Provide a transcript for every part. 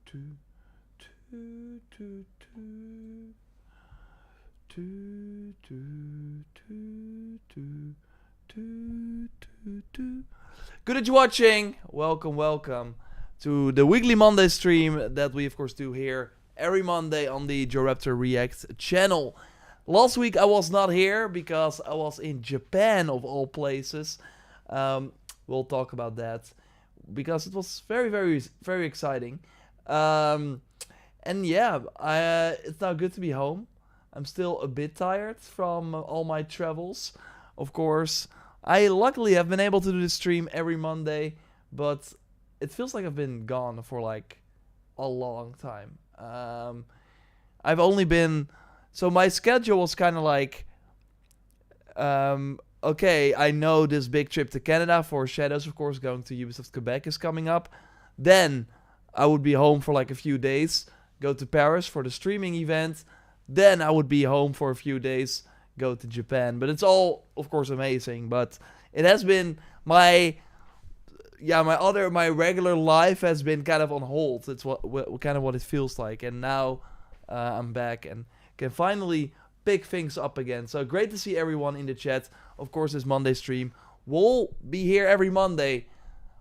two, two, two, two, two, two, two, two, two, two. Good that you're watching. Welcome to the weekly Monday stream that we of course do here every Monday on the JorRaptor React channel. Last week I was not here because I was in Japan of all places. We'll talk about that because it was very exciting. And yeah, it's now good to be home. I'm still a bit tired from all my travels. Of course, I luckily have been able to do the stream every Monday, but it feels like I've been gone for like a long time. I've only been... So my schedule was kind of like... okay, I know this big trip to Canada for Shadows, of course, going to Ubisoft Quebec is coming up. Then I would be home for like a few days, go to Paris for the streaming event. Then I would be home for a few days, go to Japan. But it's all, of course, amazing. But it has been my regular life has been kind of on hold. It's what it feels like. And now I'm back and can finally pick things up again. So great to see everyone in the chat. Of course, this Monday stream will be here every Monday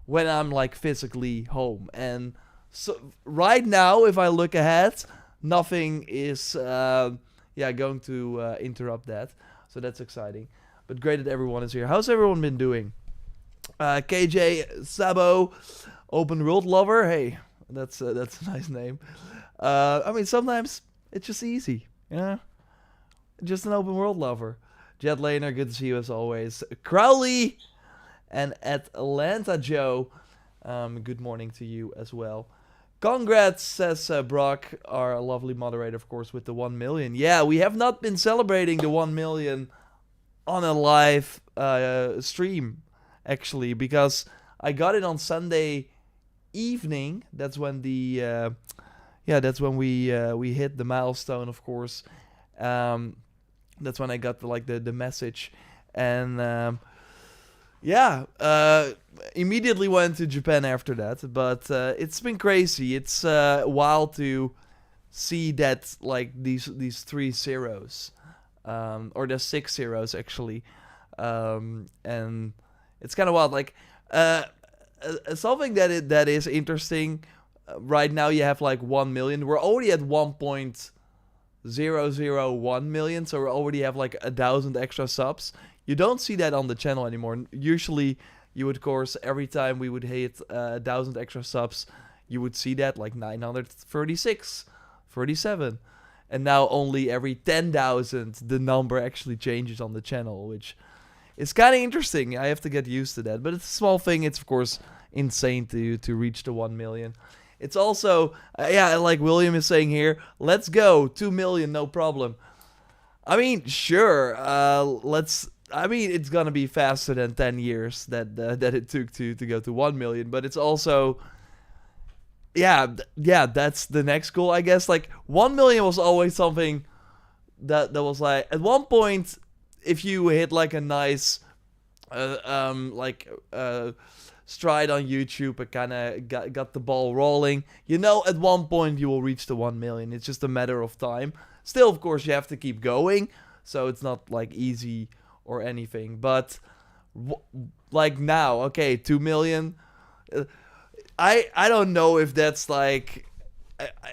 when I'm like physically home. And so right now, if I look ahead, nothing is going to interrupt that. So that's exciting. But great that everyone is here. How's everyone been doing? KJ Sabo, open world lover. Hey, that's a nice name. I mean, sometimes it's just easy, you know? Just an open world lover. Jet Laner, good to see you as always. Crowley and Atlanta Joe, good morning to you as well. Congrats, says Brock, our lovely moderator, of course, with the 1 million. Yeah, we have not been celebrating the 1 million on a live stream, actually, because I got it on Sunday evening. That's when we hit the milestone, of course. That's when I got the message, and immediately went to Japan after that. But it's been crazy. It's wild to see that like these 3 zeros, or there's 6 zeros actually, and it's kind of wild. Like something that is interesting. Right now you have like 1 million. We're already at 1.001 million, so we already have like 1,000 extra subs. You don't see that on the channel anymore. Usually, you would, of course, every time we would hit 1,000 extra subs, you would see that like 936, 37. And now only every 10,000 the number actually changes on the channel, which is kind of interesting. I have to get used to that. But it's a small thing. It's, of course, insane to reach the 1 million. It's also, like William is saying here, let's go, 2 million, no problem. I mean, sure, it's gonna be faster than 10 years that it took to go to 1 million, but it's also, that's the next goal, I guess. Like, 1 million was always something that was like, at one point, if you hit like a nice, stride on YouTube and kind of got the ball rolling, at one point you will reach the 1 million. It's just a matter of time. Still, of course, you have to keep going, so it's not like easy or anything. But like now, okay, 2 million. I don't know if that's like...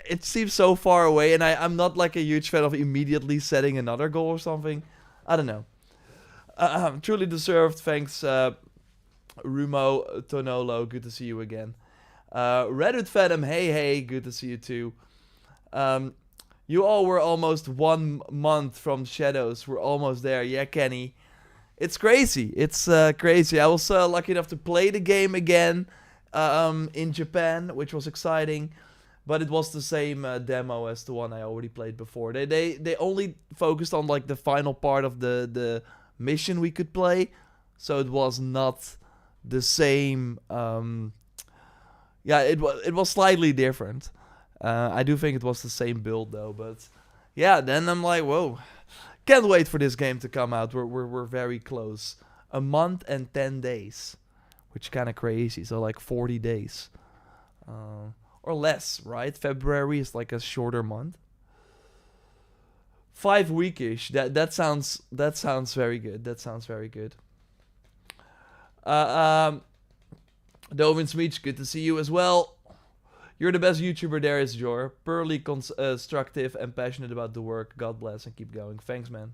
It seems so far away, and I'm not like a huge fan of immediately setting another goal or something. I don't know. Truly deserved. Thanks, Rumo Tonolo, good to see you again. Reddit Venom, hey, good to see you too. You all were almost 1 month from Shadows. We're almost there. Yeah, Kenny. It's crazy. It's crazy. I was lucky enough to play the game again in Japan, which was exciting. But it was the same demo as the one I already played before. They only focused on like the final part of the mission we could play. So it was not the same. It was slightly different. I do think it was the same build though, but yeah, then I'm like, whoa, can't wait for this game to come out. We're very close. A month and 10 days, which kind of crazy. So like 40 days. or less, right? February is like a shorter month. 5 weekish. That sounds very good. That sounds very good. Dovin Smeech, good to see you as well. You're the best YouTuber there is, Jor. Purely constructive and passionate about the work. God bless and keep going. Thanks, man.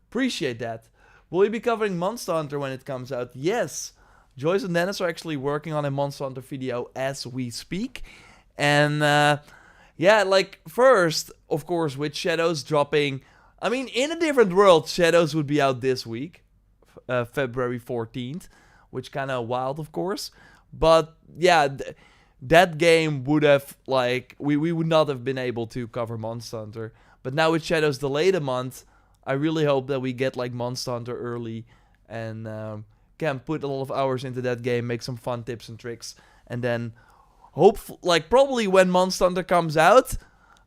Appreciate that. Will you be covering Monster Hunter when it comes out? Yes. Joyce and Dennis are actually working on a Monster Hunter video as we speak. And yeah, like first, of course, with Shadows dropping. I mean, in a different world, Shadows would be out this week, February 14th, which kind of wild, of course. But yeah, that game would have, like, we would not have been able to cover Monster Hunter. But now with Shadows delayed a month, I really hope that we get like Monster Hunter early and can put a lot of hours into that game, make some fun tips and tricks, and then like probably when Monster Hunter comes out,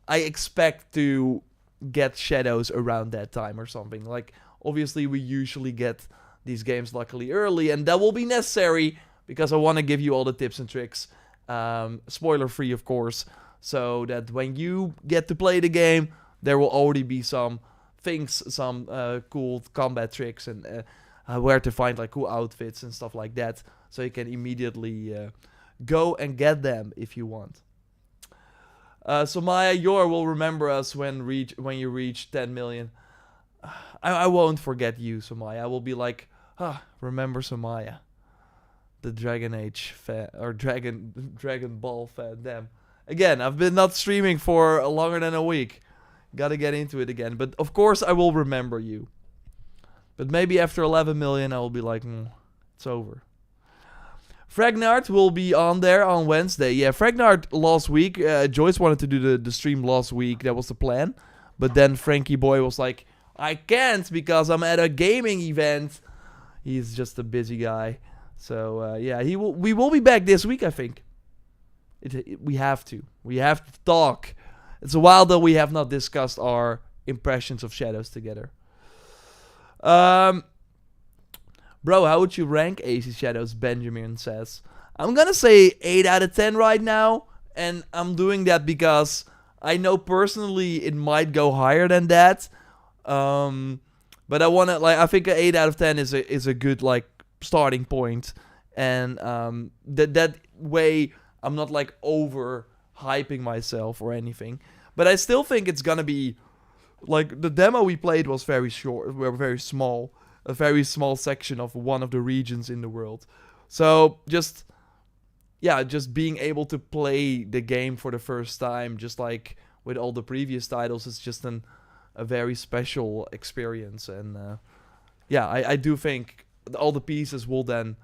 I expect to get Shadows around that time or something. Like, obviously we usually get these games luckily early, and that will be necessary because I want to give you all the tips and tricks, spoiler free of course, so that when you get to play the game, there will already be some things, some cool combat tricks, and where to find like cool outfits and stuff like that, so you can immediately go and get them if you want. So Maya, Yor will remember us when you reach 10 million. I won't forget you, Samaya. I will be like, remember Samaya, the Dragon Age fan, or Dragon Ball fan. Damn. Again, I've been not streaming for longer than a week. Gotta get into it again. But of course I will remember you. But maybe after 11 million I will be like, it's over. Fragnard will be on there on Wednesday. Yeah, Fragnard last week. Joyce wanted to do the stream last week. That was the plan. But then Frankie Boy was like, I can't because I'm at a gaming event. He's just a busy guy. So yeah, we will be back this week, I think. We have to. We have to talk. It's a while that we have not discussed our impressions of Shadows together. Bro, how would you rank AC Shadows? Benjamin says. I'm gonna say 8 out of 10 right now. And I'm doing that because I know personally it might go higher than that. But I wanna, like, I think an 8 out of 10 is a good, like, starting point. And that way I'm not like over hyping myself or anything. But I still think it's gonna be, like, the demo we played was very short, very small. A very small section of one of the regions in the world. So just being able to play the game for the first time, just like with all the previous titles, is just a very special experience. And yeah, I do think all the pieces will then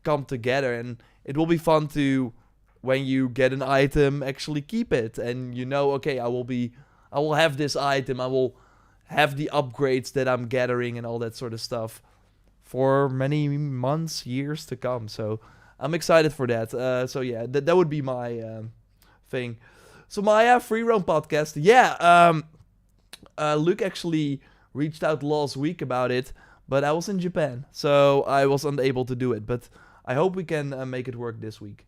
come together, and it will be fun to, when you get an item, actually keep it, and you know, okay, I will have this item, I will have the upgrades that I'm gathering and all that sort of stuff for many months, years to come. So I'm excited for that. So yeah, that would be my thing. So Maya, Free Roam podcast. Yeah, Luke actually reached out last week about it, but I was in Japan, so I was unable to do it. But I hope we can make it work this week.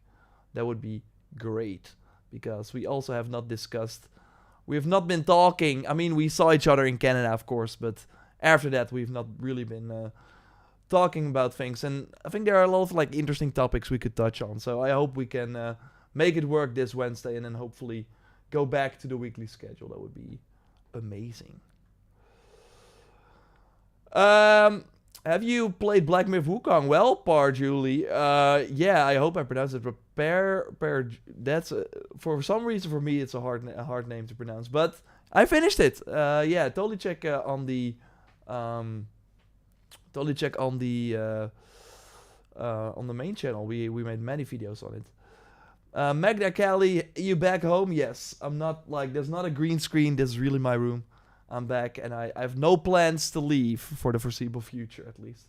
That would be great, because we also have not discussed. We have not been talking. I mean, we saw each other in Canada, of course, but after that, we've not really been talking about things. And I think there are a lot of like interesting topics we could touch on. So I hope we can make it work this Wednesday, and then hopefully go back to the weekly schedule. That would be amazing. Have you played Black Myth Wukong? Well, Julie. Yeah, I hope I pronounced it. That's for some reason for me it's a hard name to pronounce, but I finished it. Yeah, totally check on the main channel. We made many videos on it. Magda Kelly, you back home? Yes. I'm not like, there's not a green screen. This is really my room. I'm back, and I have no plans to leave for the foreseeable future, at least.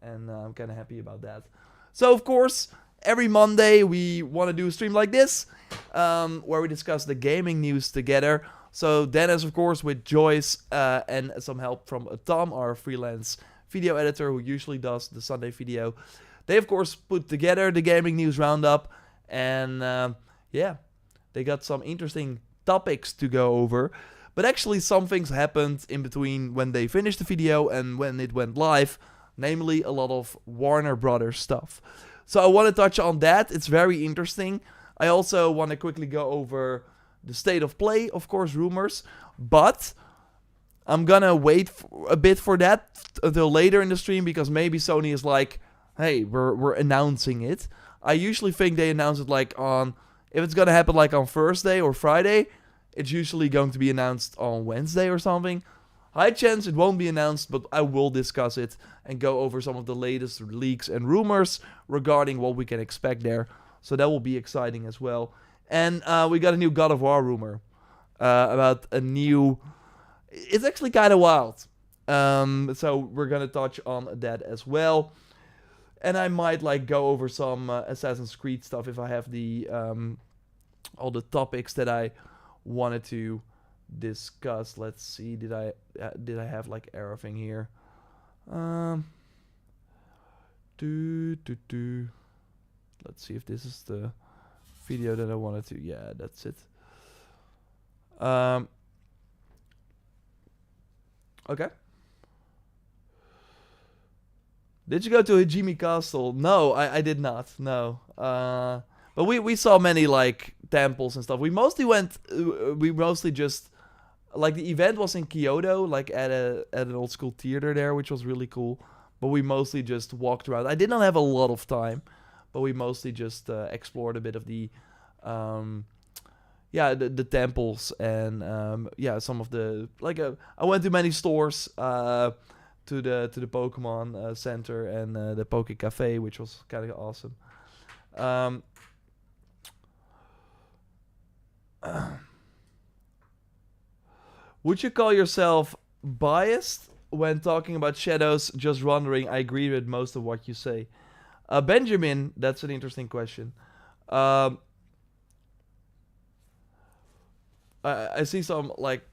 And I'm kind of happy about that. So, of course, every Monday we want to do a stream like this, where we discuss the gaming news together. So, Dennis, of course, with Joyce, and some help from Tom, our freelance video editor, who usually does the Sunday video. They, of course, put together the gaming news roundup. And, yeah, They got some interesting topics to go over. But actually some things happened in between when they finished the video and when it went live. Namely a lot of Warner Brothers stuff. So I want to touch on that. It's very interesting. I also want to quickly go over the state of play, of course, rumors. But I'm gonna wait a bit for that until later in the stream, because maybe Sony is like, hey, we're announcing it. I usually think they announce it like on, if it's gonna happen like on Thursday or Friday, it's usually going to be announced on Wednesday or something. High chance it won't be announced, but I will discuss it and go over some of the latest leaks and rumors regarding what we can expect there. So that will be exciting as well. And we got a new God of War rumor about a new... It's actually kind of wild. So we're going to touch on that as well. And I might like go over some Assassin's Creed stuff if I have the all the topics that I wanted to discuss. Let's see, did I have like everything here? Let's see if this is the video that I wanted to. Yeah, that's it. Okay. Did you go to Hajime Castle? No, I did not. No. But we saw many like temples and stuff. We mostly just like the event was in Kyoto, like at an old school theater there, which was really cool. But we mostly just walked around. I did not have a lot of time, but we mostly just explored a bit of the the temples and some of the like I went to many stores to the Pokemon Center and the Poke Cafe, which was kind of awesome. Would you call yourself biased when talking about shadows? Just wondering. I agree with most of what you say. Benjamin, that's an interesting question. I see some like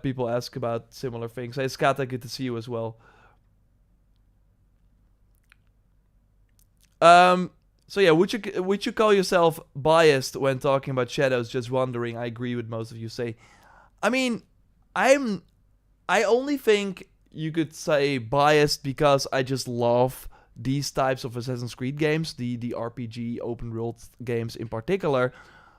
people ask about similar things. Hey, Skata, good to see you as well. So yeah, would you call yourself biased when talking about shadows? Just wondering. I agree with most of you say. I mean, I only think you could say biased because I just love these types of Assassin's Creed games, the RPG open world games in particular.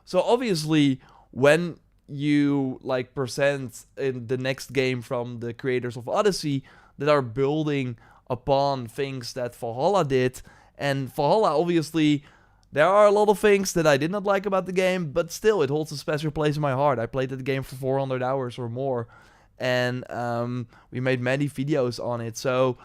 So obviously, when you like present in the next game from the creators of Odyssey that are building upon things that Valhalla did, and Valhalla obviously there are a lot of things that I did not like about the game, but still it holds a special place in my heart. I played that game for 400 hours or more, and we made many videos on it. So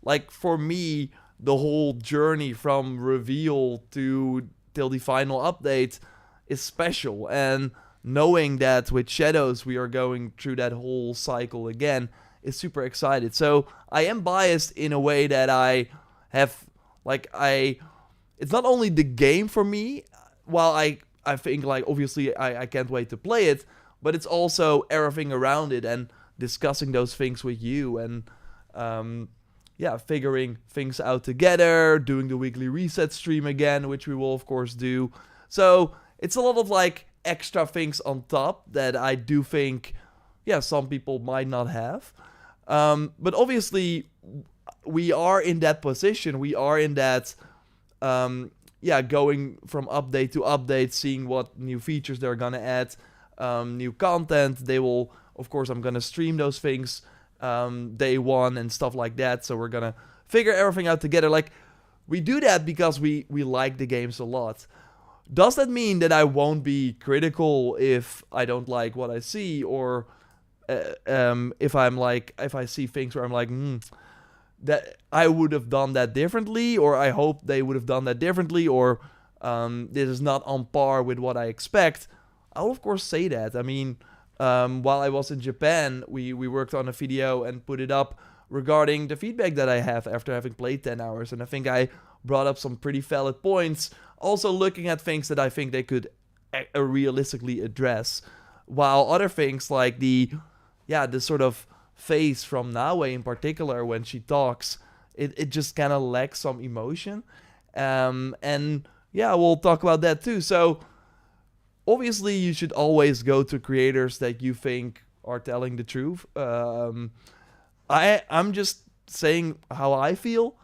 like for me, the whole journey from reveal till the final update is special, and knowing that with Shadows we are going through that whole cycle again is super excited. So I am biased in a way that I have like it's not only the game for me, while I think like obviously I can't wait to play it, but it's also everything around it and discussing those things with you and figuring things out together, doing the weekly reset stream again, which we will of course do. So it's a lot of like extra things on top that I do think some people might not have. But obviously we are in that position. We are in that going from update to update, seeing what new features they're gonna add, new content. They will, of course, I'm gonna stream those things day one and stuff like that. So we're gonna figure everything out together. Like we do that because we like the games a lot. Does that mean that I won't be critical if I don't like what I see, or if I see things where I'm like, that I would have done that differently, or I hope they would have done that differently, or this is not on par with what I expect? I'll of course say that. I mean, while I was in Japan, we worked on a video and put it up regarding the feedback that I have after having played 10 hours, and I think I brought up some pretty valid points, also looking at things that I think they could realistically address, while other things like the sort of face from Naue in particular when she talks, it just kind of lacks some emotion, and we'll talk about that too. So obviously you should always go to creators that you think are telling the truth. I'm just saying how I feel,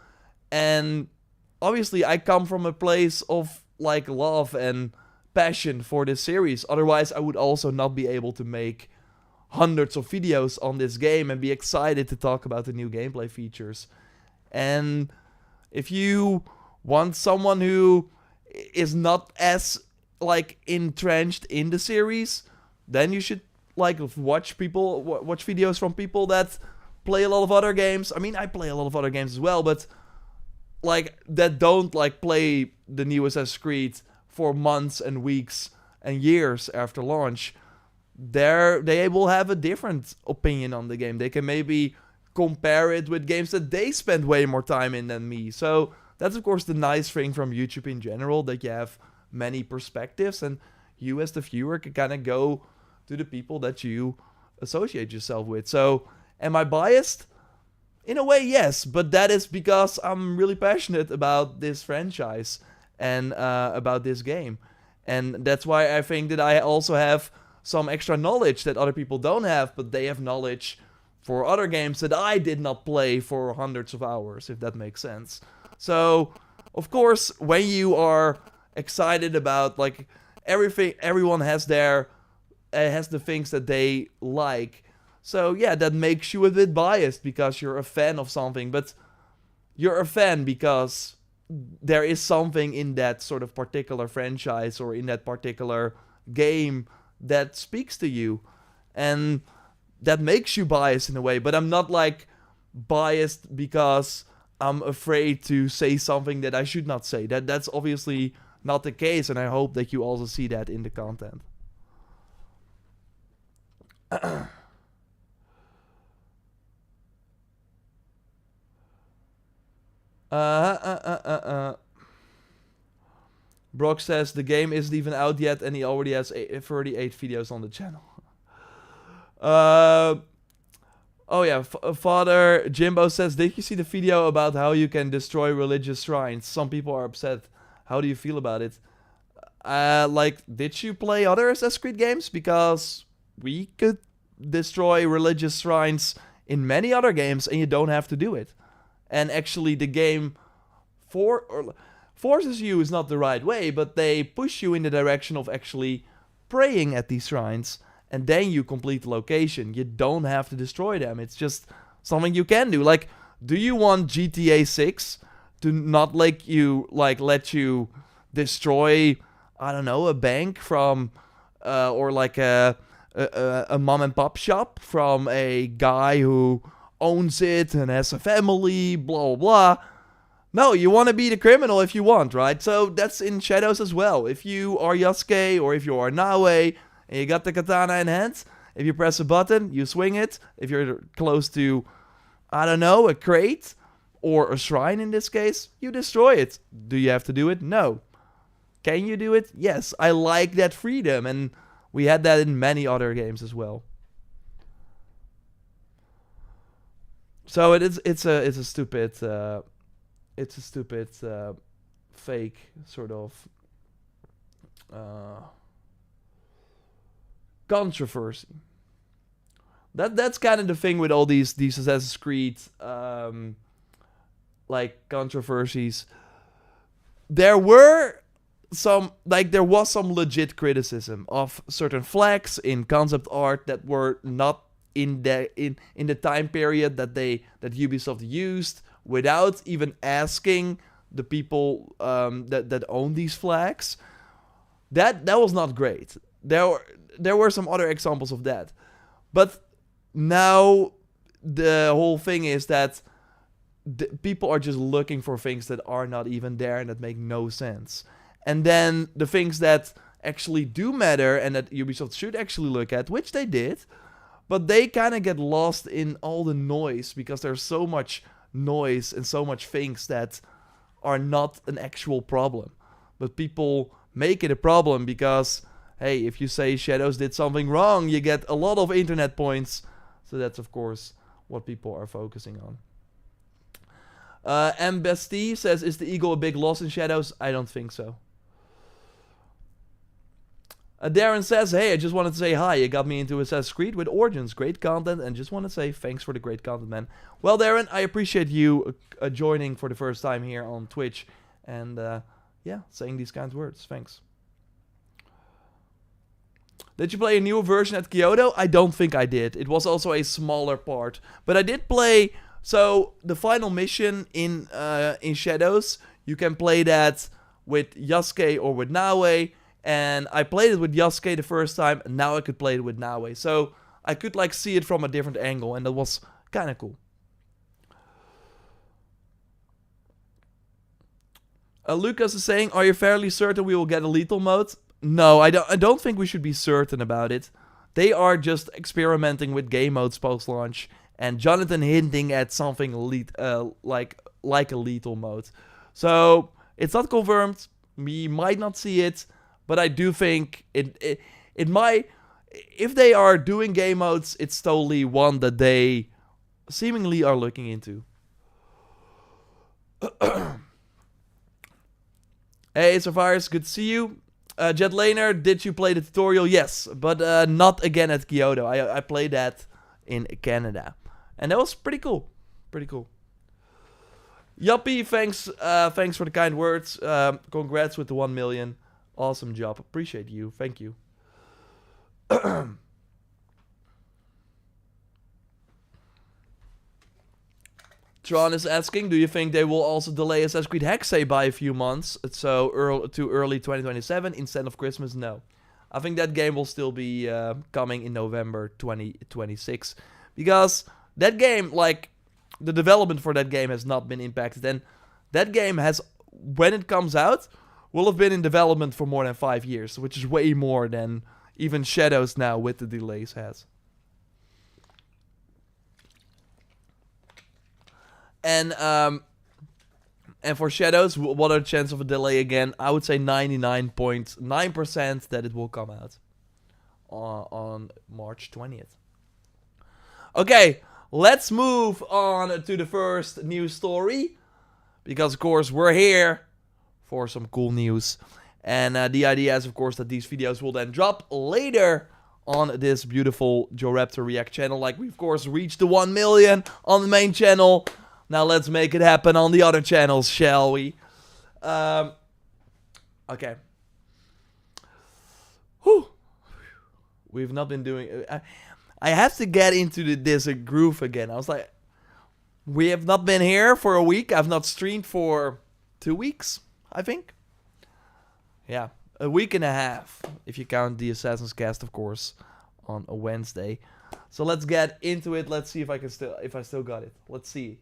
and obviously I come from a place of like love and passion for this series. Otherwise, I would also not be able to make hundreds of videos on this game and be excited to talk about the new gameplay features. And if you want someone who is not as like entrenched in the series, then you should like watch videos from people that play a lot of other games. I mean, I play a lot of other games as well, but like that don't like play the new Assassin's Creed for months and weeks and years after launch. They will have a different opinion on the game. They can maybe compare it with games that they spend way more time in than me. So that's of course the nice thing from YouTube in general, that you have many perspectives, and you as the viewer can kind of go to the people that you associate yourself with. So am I biased? In a way, yes, but that is because I'm really passionate about this franchise and about this game. And that's why I think that I also have some extra knowledge that other people don't have, but they have knowledge for other games that I did not play for hundreds of hours, if that makes sense. So, of course, when you are excited about like everything, everyone has the things that they like. So yeah, that makes you a bit biased because you're a fan of something, but you're a fan because there is something in that sort of particular franchise or in that particular game that speaks to you, and that makes you biased in a way. But I'm not like biased because I'm afraid to say something that I should not say. That's obviously not the case, and I hope that you also see that in the content. Brock says the game isn't even out yet and he already has 38 videos on the channel. Oh yeah, Father Jimbo says, did you see the video about how you can destroy religious shrines? Some people are upset. How do you feel about it? Like, did you play other Assassin's Creed games? Because we could destroy religious shrines in many other games and you don't have to do it. And actually the game forces you is not the right way, but they push you in the direction of actually praying at these shrines, and then you complete the location. You don't have to destroy them. It's just something you can do. Like, do you want GTA 6 to not let you destroy, I don't know, a bank from, or like a mom and pop shop from a guy who owns it and has a family, blah, blah, blah. No, you want to be the criminal if you want, right? So that's in Shadows as well. If you are Yasuke or if you are Naue and you got the katana in hand, if you press a button, you swing it. If you're close to, I don't know, a crate or a shrine in this case, you destroy it. Do you have to do it? No. Can you do it? Yes. I like that freedom, and we had that in many other games as well. So it's a stupid fake sort of controversy. That's kind of the thing with all these Assassin's Creed like controversies. There was some legit criticism of certain flags in concept art that were not in the time period that Ubisoft used, without even asking the people that own these flags. That was not great. There were some other examples of that. But now the whole thing is that people are just looking for things that are not even there and that make no sense. And then the things that actually do matter and that Ubisoft should actually look at, which they did, but they kind of get lost in all the noise because there's so much noise and so much things that are not an actual problem. But people make it a problem because, hey, if you say Shadows did something wrong, you get a lot of internet points. So that's, of course, what people are focusing on. M. Bestie says, is the eagle a big loss in Shadows? I don't think so. Darren says, hey, I just wanted to say hi. You got me into Assassin's Creed with Origins. Great content, and just want to say thanks for the great content, man. Well, Darren, I appreciate you joining for the first time here on Twitch. And, yeah, saying these kind of words. Thanks. Did you play a newer version at Kyoto? I don't think I did. It was also a smaller part. But I did play... So, the final mission in Shadows, you can play that with Yasuke or with Naue. And I played it with Yasuke the first time, and now I could play it with Naue. So, I could, like, see it from a different angle, and that was kind of cool. Lucas is saying, are you fairly certain we will get a lethal mode? No, I don't think we should be certain about it. They are just experimenting with game modes post-launch, and Jonathan hinting at something like a lethal mode. So, it's not confirmed. We might not see it, but I do think it might... If they are doing game modes, it's totally one that they seemingly are looking into. Hey, Survivors, good to see you. Jet Laner, did you play the tutorial? Yes, but not again at Kyoto. I played that in Canada. And that was pretty cool. Pretty cool. Yuppie, thanks for the kind words. Congrats with the 1 million. Awesome job. Appreciate you. Thank you. Tron is asking, do you think they will also delay Assassin's Creed Hexe by a few months? So to early 2027 instead of Christmas? No. I think that game will still be coming in November 2026. Because that game, like, the development for that game has not been impacted. And that game has, when it comes out, will have been in development for more than 5 years. Which is way more than even Shadows now with the delays has. And for Shadows, what are the chances of a delay again? I would say 99.9% that it will come out on March 20th. Okay, let's move on to the first news story. Because, of course, we're here for some cool news. And the idea is, of course, that these videos will then drop later on this beautiful JorRaptor React channel. Like, we, of course, reached the 1 million on the main channel. Now let's make it happen on the other channels, shall we? Okay. Whew. We've not been doing... I have to get into this groove again. I was like... We have not been here for a week. I've not streamed for 2 weeks, I think. Yeah, a week and a half. If you count the Assassin's Cast, of course, on a Wednesday. So let's get into it. Let's see if I still got it. Let's see.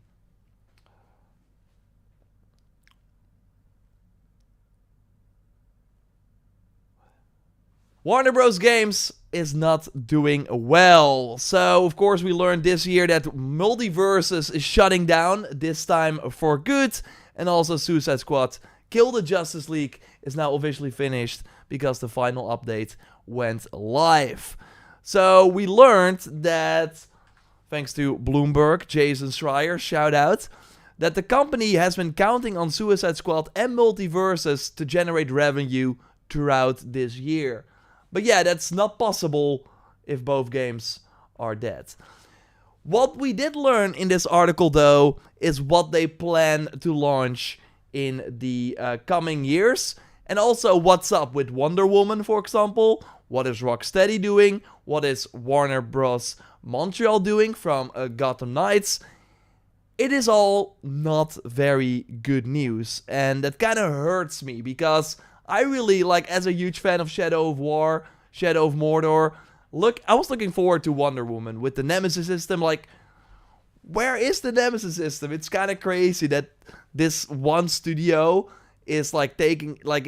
Warner Bros. Games is not doing well. So, of course, we learned this year that Multiverses is shutting down, this time for good. And also Suicide Squad Kill the Justice League is now officially finished because the final update went live. So, we learned that, thanks to Bloomberg, Jason Schreier, shout out, that the company has been counting on Suicide Squad and Multiverses to generate revenue throughout this year. But yeah, that's not possible if both games are dead. What we did learn in this article, though, is what they plan to launch in the coming years. And also what's up with Wonder Woman, for example. What is Rocksteady doing? What is Warner Bros. Montreal doing from Gotham Knights? It is all not very good news. And that kind of hurts me because... I really, like, as a huge fan of Shadow of War, Shadow of Mordor, I was looking forward to Wonder Woman with the Nemesis system. Like, where is the Nemesis system? It's kind of crazy that this one studio is, like, taking, like,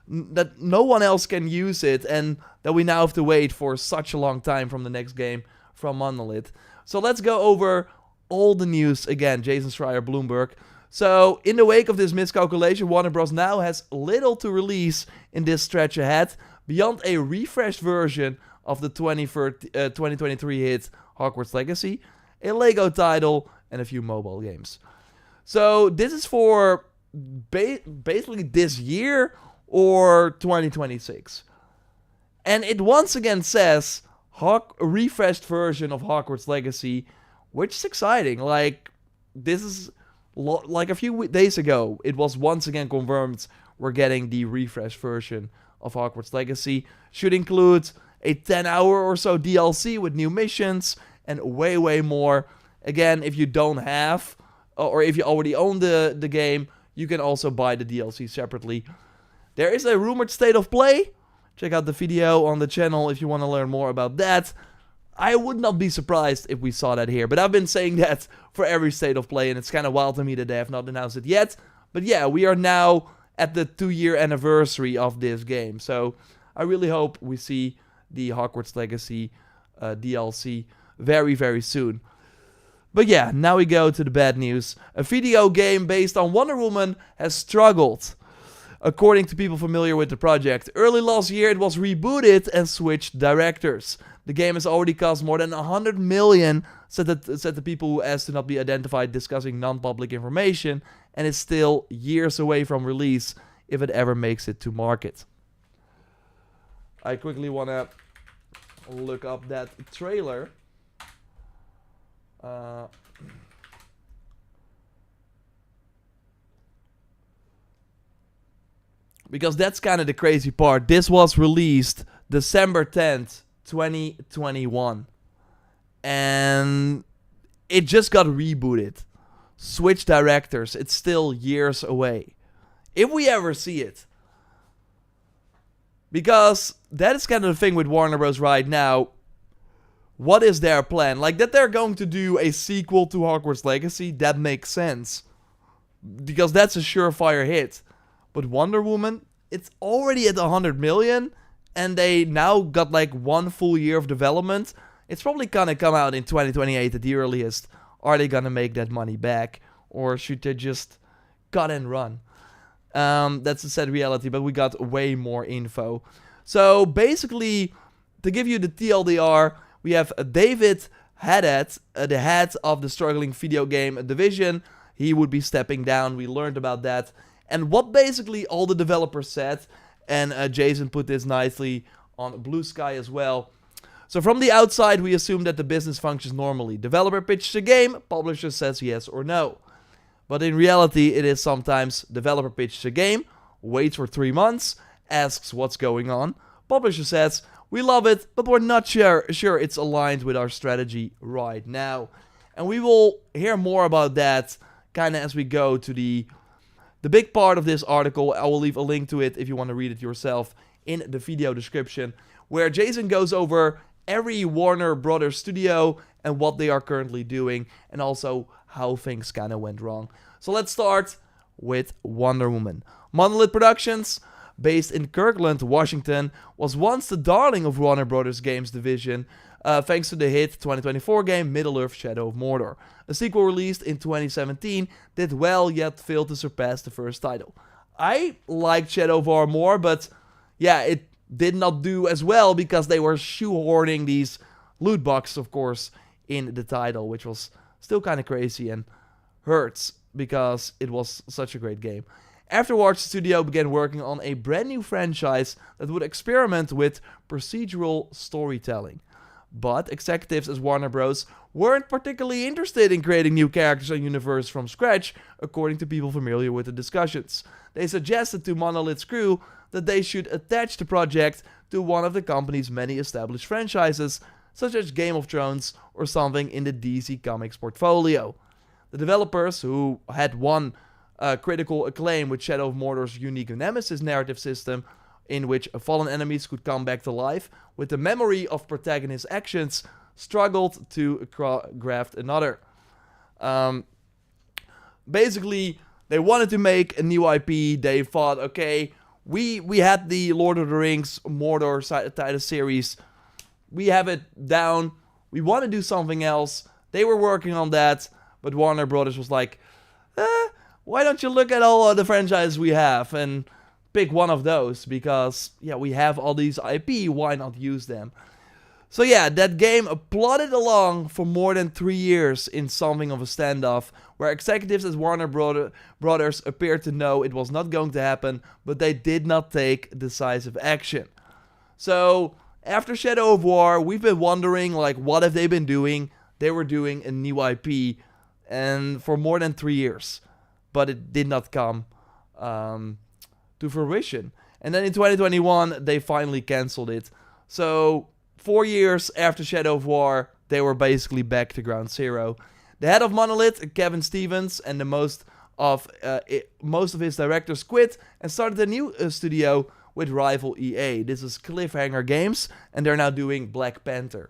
that no one else can use it, and that we now have to wait for such a long time from the next game from Monolith. So let's go over all the news again. Jason Schreier, Bloomberg. So, in the wake of this miscalculation, Warner Bros. Now has little to release in this stretch ahead, beyond a refreshed version of the 2023 hit Hogwarts Legacy, a LEGO title, and a few mobile games. So, this is for basically this year or 2026. And it once again says a refreshed version of Hogwarts Legacy, which is exciting. Like, this is like a few days ago, it was once again confirmed we're getting the refreshed version of Hogwarts Legacy. Should include a 10-hour or so DLC with new missions and way, way more. Again, if you don't have, or if you already own the game, you can also buy the DLC separately. There is a rumored state of play. Check out the video on the channel if you want to learn more about that. I would not be surprised if we saw that here, but I've been saying that for every state of play, and it's kind of wild to me that they have not announced it yet. But yeah, we are now at the 2-year anniversary of this game, so I really hope we see the Hogwarts Legacy DLC very, very soon. But yeah, now we go to the bad news. A video game based on Wonder Woman has struggled. According to people familiar with the project, early last year it was rebooted and switched directors. The game has already cost more than 100 million, said the people who asked to not be identified discussing non-public information, and is still years away from release if it ever makes it to market. I quickly want to look up that trailer. Because that's kind of the crazy part. This was released December 10th, 2021. And it just got rebooted. Switch directors. It's still years away. If we ever see it. Because that is kind of the thing with Warner Bros. Right now. What is their plan? Like, that they're going to do a sequel to Hogwarts Legacy, that makes sense. Because that's a surefire hit. But Wonder Woman, it's already at 100 million. And they now got like 1 full year of development. It's probably gonna come out in 2028 at the earliest. Are they gonna make that money back? Or should they just cut and run? That's a sad reality, but we got way more info. So basically, to give you the TLDR, we have David Haddad, the head of the struggling video game division. He would be stepping down. We learned about that. And what basically all the developers said, and Jason put this nicely on Blue Sky as well. So from the outside, we assume that the business functions normally. Developer pitches a game, publisher says yes or no. But in reality, it is sometimes developer pitches a game, waits for 3 months, asks what's going on. Publisher says, we love it, but we're not sure it's aligned with our strategy right now. And we will hear more about that kind of as we go to the big part of this article. I will leave a link to it if you want to read it yourself in the video description, where Jason goes over every Warner Brothers studio and what they are currently doing, and also how things kind of went wrong. So let's start with Wonder Woman. Monolith Productions, based in Kirkland, Washington, was once the darling of Warner Brothers Games division, thanks to the hit 2024 game Middle-earth: Shadow of Mordor. A sequel released in 2017 did well, yet failed to surpass the first title. I liked Shadow of War more, but yeah, it did not do as well because they were shoehorning these loot boxes, of course, in the title, which was still kind of crazy and hurts because it was such a great game. Afterwards, the studio began working on a brand new franchise that would experiment with procedural storytelling. But executives at Warner Bros. Weren't particularly interested in creating new characters and universe from scratch, according to people familiar with the discussions. They suggested to Monolith's crew that they should attach the project to one of the company's many established franchises, such as Game of Thrones or something in the DC Comics portfolio. The developers, who had won critical acclaim with Shadow of Mordor's unique Nemesis narrative system, in which fallen enemies could come back to life with the memory of protagonist's actions, struggled to graft another. Basically, they wanted to make a new IP. They thought, okay, we had the Lord of the Rings Mordor title series. We have it down. We want to do something else. They were working on that, but Warner Brothers was like, why don't you look at all of the franchises we have and pick one of those, because yeah, we have all these IP, why not use them? So yeah, that game plodded along for more than 3 years in something of a standoff, where executives at Warner Brothers appeared to know it was not going to happen, but they did not take decisive action. So after Shadow of War, we've been wondering, like, what have they been doing? They were doing a new IP, and for more than 3 years, but it did not come to fruition. And then in 2021, they finally canceled it. So 4 years after Shadow of War, they were basically back to ground zero. The head of Monolith, Kevin Stevens, and most of his directors quit and started a new studio with rival EA. This is Cliffhanger Games, and they're now doing Black Panther.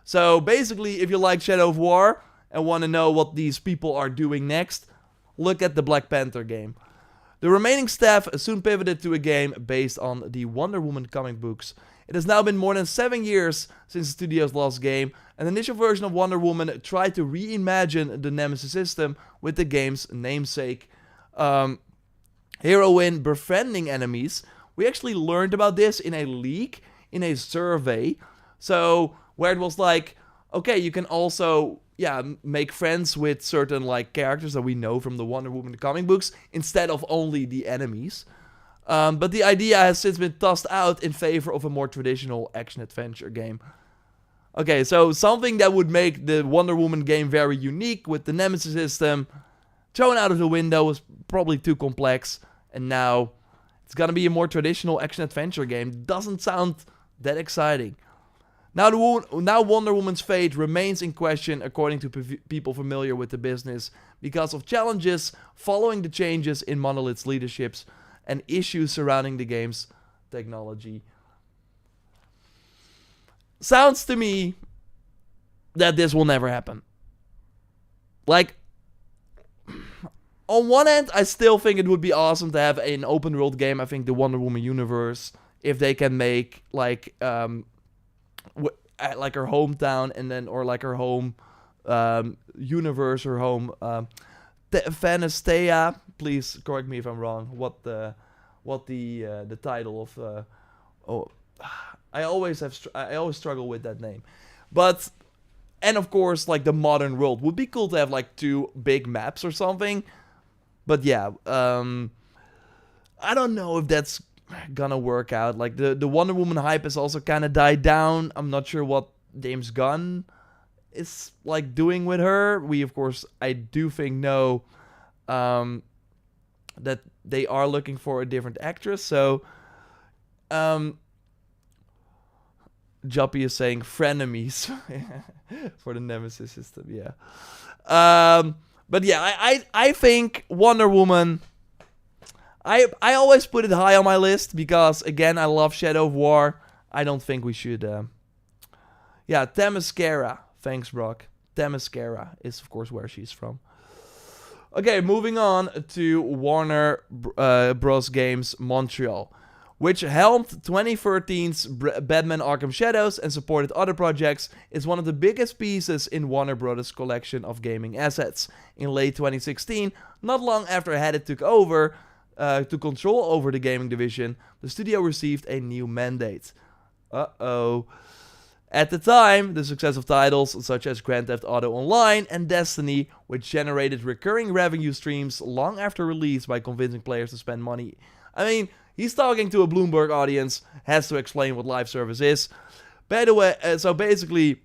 So basically, if you like Shadow of War and want to know what these people are doing next, look at the Black Panther game. The remaining staff soon pivoted to a game based on the Wonder Woman comic books. It has now been more than 7 years since the studio's last game. An initial version of Wonder Woman tried to reimagine the Nemesis system with the game's namesake. Heroine befriending enemies. We actually learned about this in a leak, in a survey. So, where it was like, okay, you can also, make friends with certain, like, characters that we know from the Wonder Woman comic books, instead of only the enemies. But the idea has since been tossed out in favor of a more traditional action-adventure game. Okay, so something that would make the Wonder Woman game very unique with the Nemesis system, thrown out of the window, was probably too complex, and now it's gonna be a more traditional action-adventure game. Doesn't sound that exciting. Now Wonder Woman's fate remains in question according to people familiar with the business because of challenges following the changes in Monolith's leaderships and issues surrounding the game's technology. Sounds to me that this will never happen. Like, on one end, I still think it would be awesome to have an open world game. I think the Wonder Woman universe, if they can make like her hometown and then or like her home universe or home Vanestea. Please correct me if I'm wrong. What the title of I always struggle with that name, but and of course like the modern world would be cool to have like 2 big maps or something. But yeah, I don't know if that's gonna work out. Like the Wonder Woman hype has also kind of died down. I'm not sure what James Gunn is like doing with her. We of course I do think know that they are looking for a different actress. So Juppy is saying frenemies for the Nemesis system. Yeah. But yeah, I think Wonder Woman, I always put it high on my list because, again, I love Shadow of War. I don't think we should... Themyscira. Thanks, Brock. Themyscira is, of course, where she's from. Okay, moving on to Warner Bros. Games Montreal, which helmed 2013's Batman Arkham Shadows and supported other projects, is one of the biggest pieces in Warner Bros.' collection of gaming assets. In late 2016, not long after Hadid took over to control over the gaming division, the studio received a new mandate. At the time, the success of titles such as Grand Theft Auto Online and Destiny, which generated recurring revenue streams long after release by convincing players to spend money. I mean, he's talking to a Bloomberg audience, has to explain what live service is. By the way, so basically,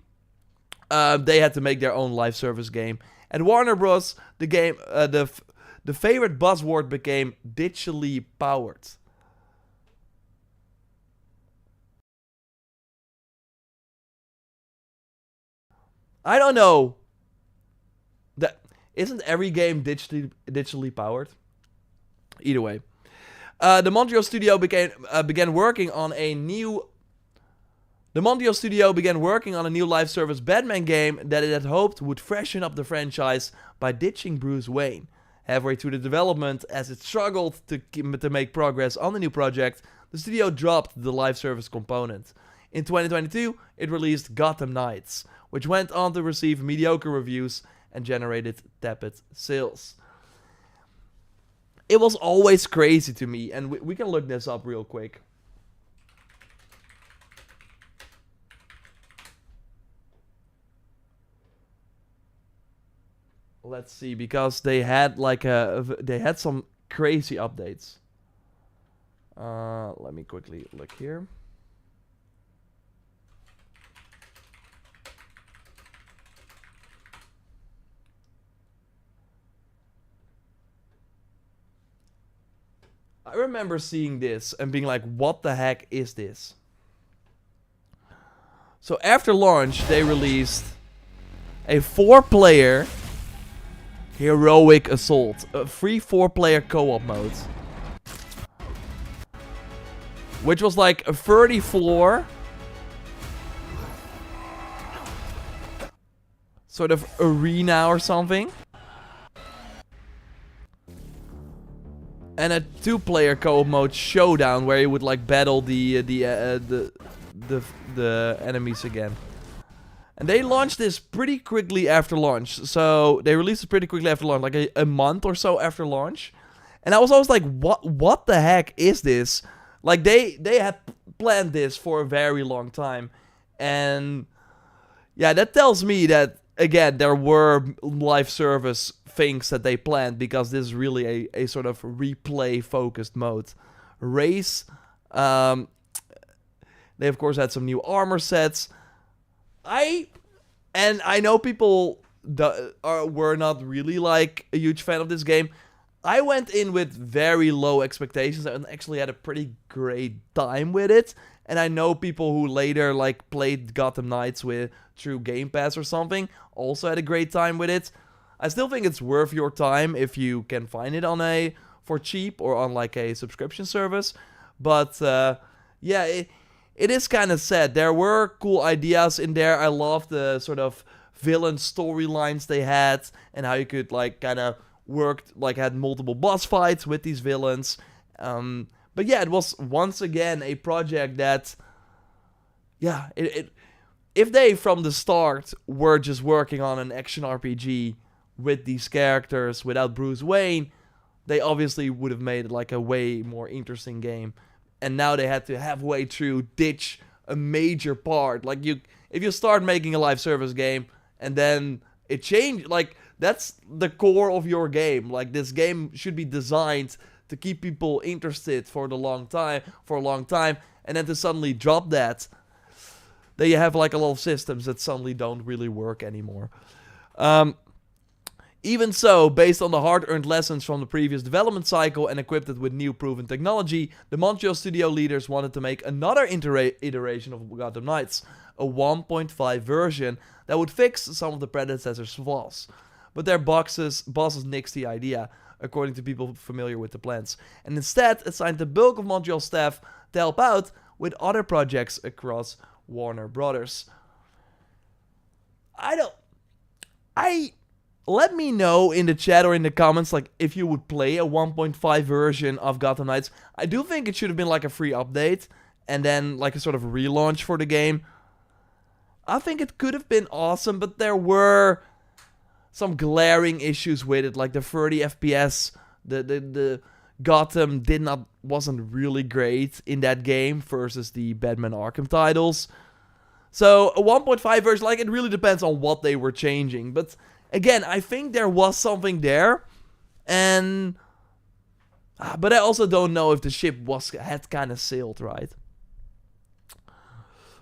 they had to make their own live service game. At Warner Bros., the game, the favorite buzzword became digitally powered. I don't know. That isn't every game digitally powered. Either way. The Montreal studio began working on a new live service Batman game that it had hoped would freshen up the franchise by ditching Bruce Wayne. Halfway through the development, as it struggled to make progress on the new project, the studio dropped the live service component. In 2022, it released Gotham Knights, which went on to receive mediocre reviews and generated tepid sales. It was always crazy to me, and we can look this up real quick. Let's see, because they had some crazy updates. Let me quickly look here. I remember seeing this and being like, what the heck is this? So after launch, they released a 4-player heroic assault. A free 4-player co-op mode. Which was like a 30 floor sort of arena or something. And a 2-player co-op mode showdown where you would like battle the enemies again. And they launched this pretty quickly after launch. So they released it pretty quickly after launch, like a month or so after launch. And I was always like, what the heck is this? Like they had planned this for a very long time. And yeah, that tells me that again there were live service things that they planned, because this is really a sort of replay focused mode. Race, they of course had some new armor sets. I know people were not really like a huge fan of this game. I went in with very low expectations and actually had a pretty great time with it. And I know people who later like played Gotham Knights through Game Pass or something also had a great time with it. I still think it's worth your time if you can find it for cheap or on like a subscription service. But yeah, it is kind of sad. There were cool ideas in there. I love the sort of villain storylines they had and how you could like kind of had multiple boss fights with these villains. But yeah, it was once again a project that, yeah, if they from the start were just working on an action RPG with these characters without Bruce Wayne, they obviously would have made it like a way more interesting game. And now they had to halfway through ditch a major part. Like if you start making a live service game and then it changed, like that's the core of your game. Like this game should be designed to keep people interested for a long time, and then to suddenly drop that, then you have like a lot of systems that suddenly don't really work anymore. Even so, based on the hard-earned lessons from the previous development cycle and equipped it with new proven technology, the Montreal studio leaders wanted to make another iteration of Gotham Knights, a 1.5 version that would fix some of the predecessor's flaws. But their bosses nixed the idea, according to people familiar with the plans, and instead assigned the bulk of Montreal staff to help out with other projects across Warner Brothers. Let me know in the chat or in the comments, like, if you would play a 1.5 version of Gotham Knights. I do think it should have been like a free update and then like a sort of relaunch for the game. I think it could have been awesome, but there were some glaring issues with it, like the 30 FPS. The Gotham wasn't really great in that game versus the Batman Arkham titles. So a 1.5 version, like, it really depends on what they were changing, but again, I think there was something there, and but I also don't know if the ship had kind of sailed, right,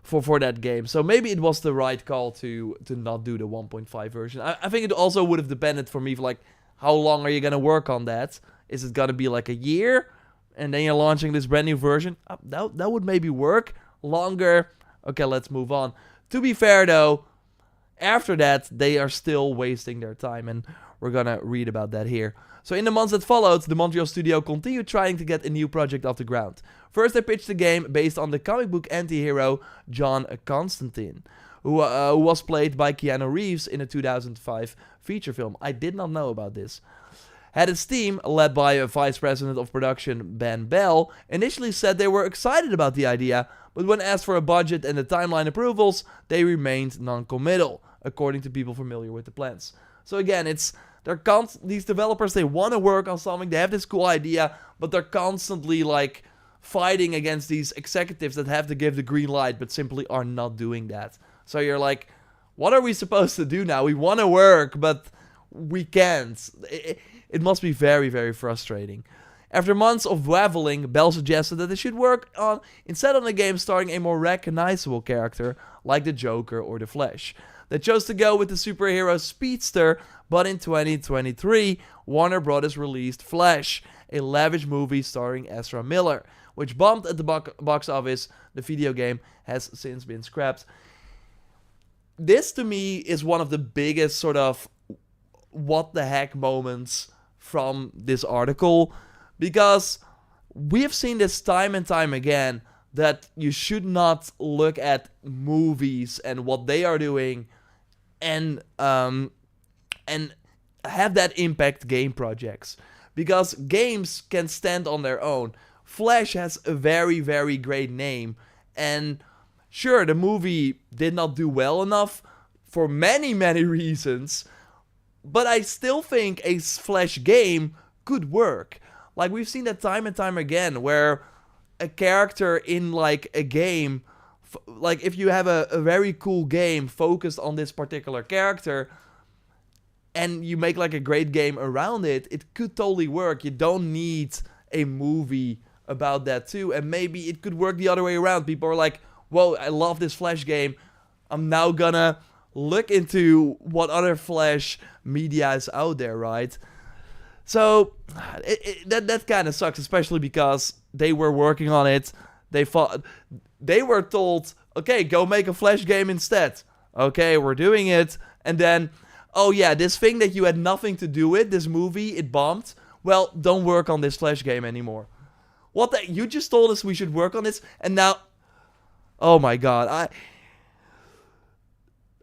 for that game. So maybe it was the right call to not do the 1.5 version. I think it also would have depended for me, for like, how long are you gonna work on that? Is it gonna be like a year, and then you're launching this brand new version? That would maybe work. Longer, okay, let's move on. To be fair though, after that, they are still wasting their time, and we're gonna read about that here. So in the months that followed, the Montreal studio continued trying to get a new project off the ground. First, they pitched the game based on the comic book anti-hero John Constantine, who was played by Keanu Reeves in a 2005 feature film. I did not know about this. Had its team, led by a vice president of production Ben Bell, initially said they were excited about the idea, but when asked for a budget and the timeline approvals, they remained non-committal, according to people familiar with the plans. So again, these developers, they want to work on something, they have this cool idea, but they're constantly like fighting against these executives that have to give the green light, but simply are not doing that. So you're like, what are we supposed to do now? We want to work, but we can't. It must be very, very frustrating. After months of waffling, Bell suggested that they should work instead on a game starring a more recognizable character, like the Joker or the Flash. They chose to go with the superhero Speedster, but in 2023, Warner Brothers released Flash, a lavish movie starring Ezra Miller, which bombed at the box office. The video game has since been scrapped. This, to me, is one of the biggest sort of what the heck moments from this article, because we have seen this time and time again, that you should not look at movies and what they are doing and have that impact game projects, because games can stand on their own. Flash has a very, very great name, and sure, the movie did not do well enough for many, many reasons, but I still think a Flash game could work. Like, we've seen that time and time again, where a character in, like, a game, like, if you have a very cool game focused on this particular character, and you make, like, a great game around it, it could totally work. You don't need a movie about that, too. And maybe it could work the other way around. People are like, whoa, I love this Flash game. I'm now gonna look into what other Flash media is out there, right? So, that kind of sucks, especially because they were working on it. They were told, okay, go make a Flash game instead. Okay, we're doing it. And then, oh yeah, this thing that you had nothing to do with, this movie, it bombed. Well, don't work on this Flash game anymore. You just told us we should work on this, and now, oh my god,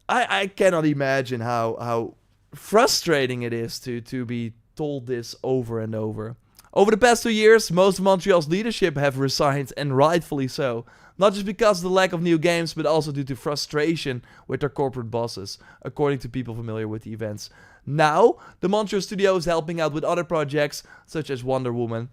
I cannot imagine how frustrating it is to be told this over and over. Over the past 2 years, most of Montreal's leadership have resigned, and rightfully so. Not just because of the lack of new games, but also due to frustration with their corporate bosses, according to people familiar with the events. Now, the Montreal studio is helping out with other projects, such as Wonder Woman,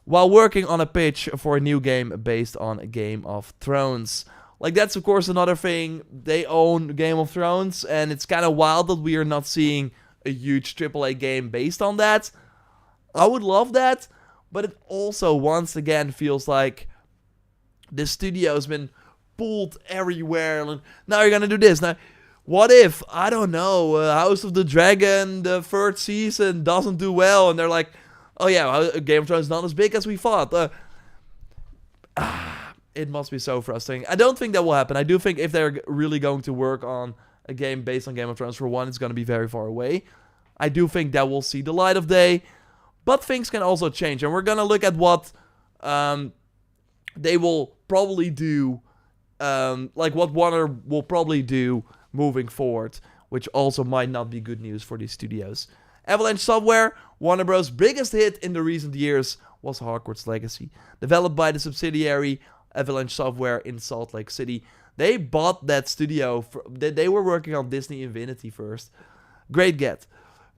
while working on a pitch for a new game based on Game of Thrones. Like, that's of course another thing. They own Game of Thrones, and it's kind of wild that we are not seeing a huge AAA game based on that. I would love that, but it also once again feels like the studio's been pulled everywhere. And now you're gonna do this. Now, what if, I don't know, House of the Dragon, the third season doesn't do well, and they're like, oh yeah, Game of Thrones is not as big as we thought. It must be so frustrating. I don't think that will happen. I do think if they're really going to work on a game based on Game of Thrones, for one, it's going to be very far away. I do think that will see the light of day. But things can also change. And we're going to look at what they will probably do. Like what Warner will probably do moving forward. Which also might not be good news for these studios. Avalanche Software, Warner Bros. Biggest hit in the recent years, was Hogwarts Legacy. Developed by the subsidiary Avalanche Software in Salt Lake City. They bought that studio. They were working on Disney Infinity first. Great get.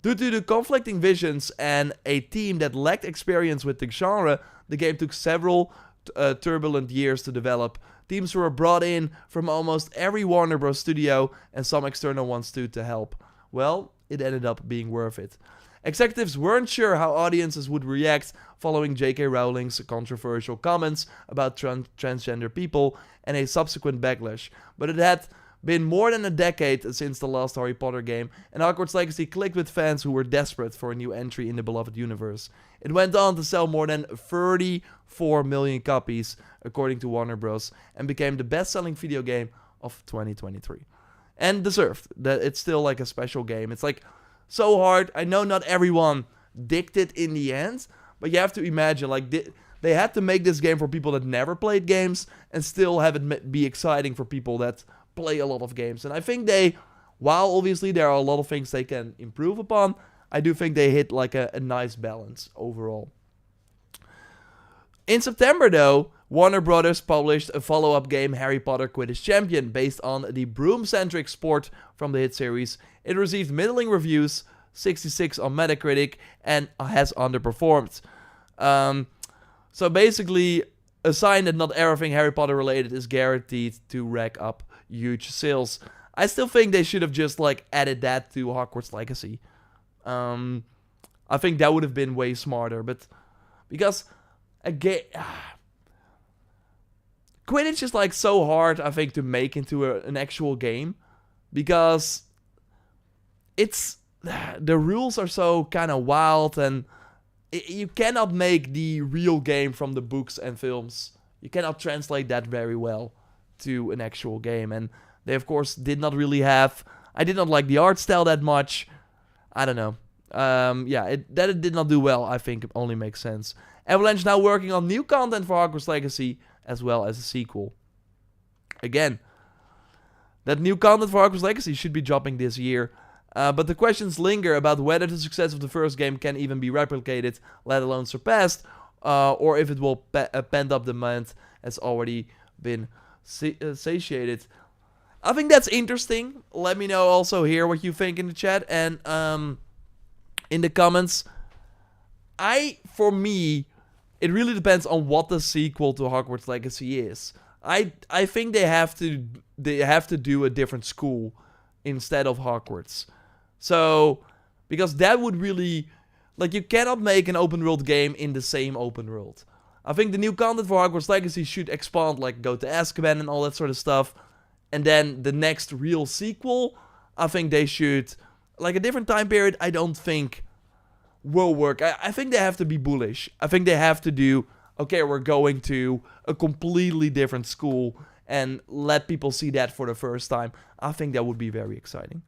Due to the conflicting visions and a team that lacked experience with the genre, the game took several turbulent years to develop. Teams were brought in from almost every Warner Bros. Studio, and some external ones too to help. Well, it ended up being worth it. Executives weren't sure how audiences would react following J.K. Rowling's controversial comments about transgender people and a subsequent backlash, but it had been more than a decade since the last Harry Potter game, and Hogwarts Legacy clicked with fans who were desperate for a new entry in the beloved universe. It went on to sell more than 34 million copies, according to Warner Bros., and became the best-selling video game of 2023. And deserved. That it's still like a special game. It's like so hard. I know not everyone digged it in the end, but you have to imagine, like, they had to make this game for people that never played games and still have it be exciting for people that play a lot of games. And I think while obviously there are a lot of things they can improve upon, I do think they hit like a nice balance overall. In September, though, Warner Bros. Published a follow-up game, Harry Potter Quidditch Champion, based on the broom-centric sport from the hit series. It received middling reviews, 66 on Metacritic, and has underperformed. So basically, a sign that not everything Harry Potter related is guaranteed to rack up huge sales. I still think they should have just like added that to Hogwarts Legacy. I think that would have been way smarter, but because again, Quidditch is like so hard, I think, to make into an actual game, because the rules are so kind of wild, and you cannot make the real game from the books and films. You cannot translate that very well to an actual game. And they, of course, did not really have... I did not like the art style that much. I don't know. That it did not do well, I think it only makes sense. Avalanche now working on new content for Hogwarts Legacy, as well as a sequel. Again, that new content for Hogwarts Legacy should be dropping this year. But the questions linger about whether the success of the first game can even be replicated, let alone surpassed, or if it will pent up demand has already been satiated. I think that's interesting. Let me know also here what you think in the chat and in the comments. For me, it really depends on what the sequel to Hogwarts Legacy is. I think they have to do a different school instead of Hogwarts. So, because that would really... Like, you cannot make an open world game in the same open world. I think the new content for Hogwarts Legacy should expand, like go to Azkaban and all that sort of stuff. And then the next real sequel, I think they should... Like, a different time period, I don't think will work. I think they have to be bullish. I think they have to do... Okay, we're going to a completely different school and let people see that for the first time. I think that would be very exciting.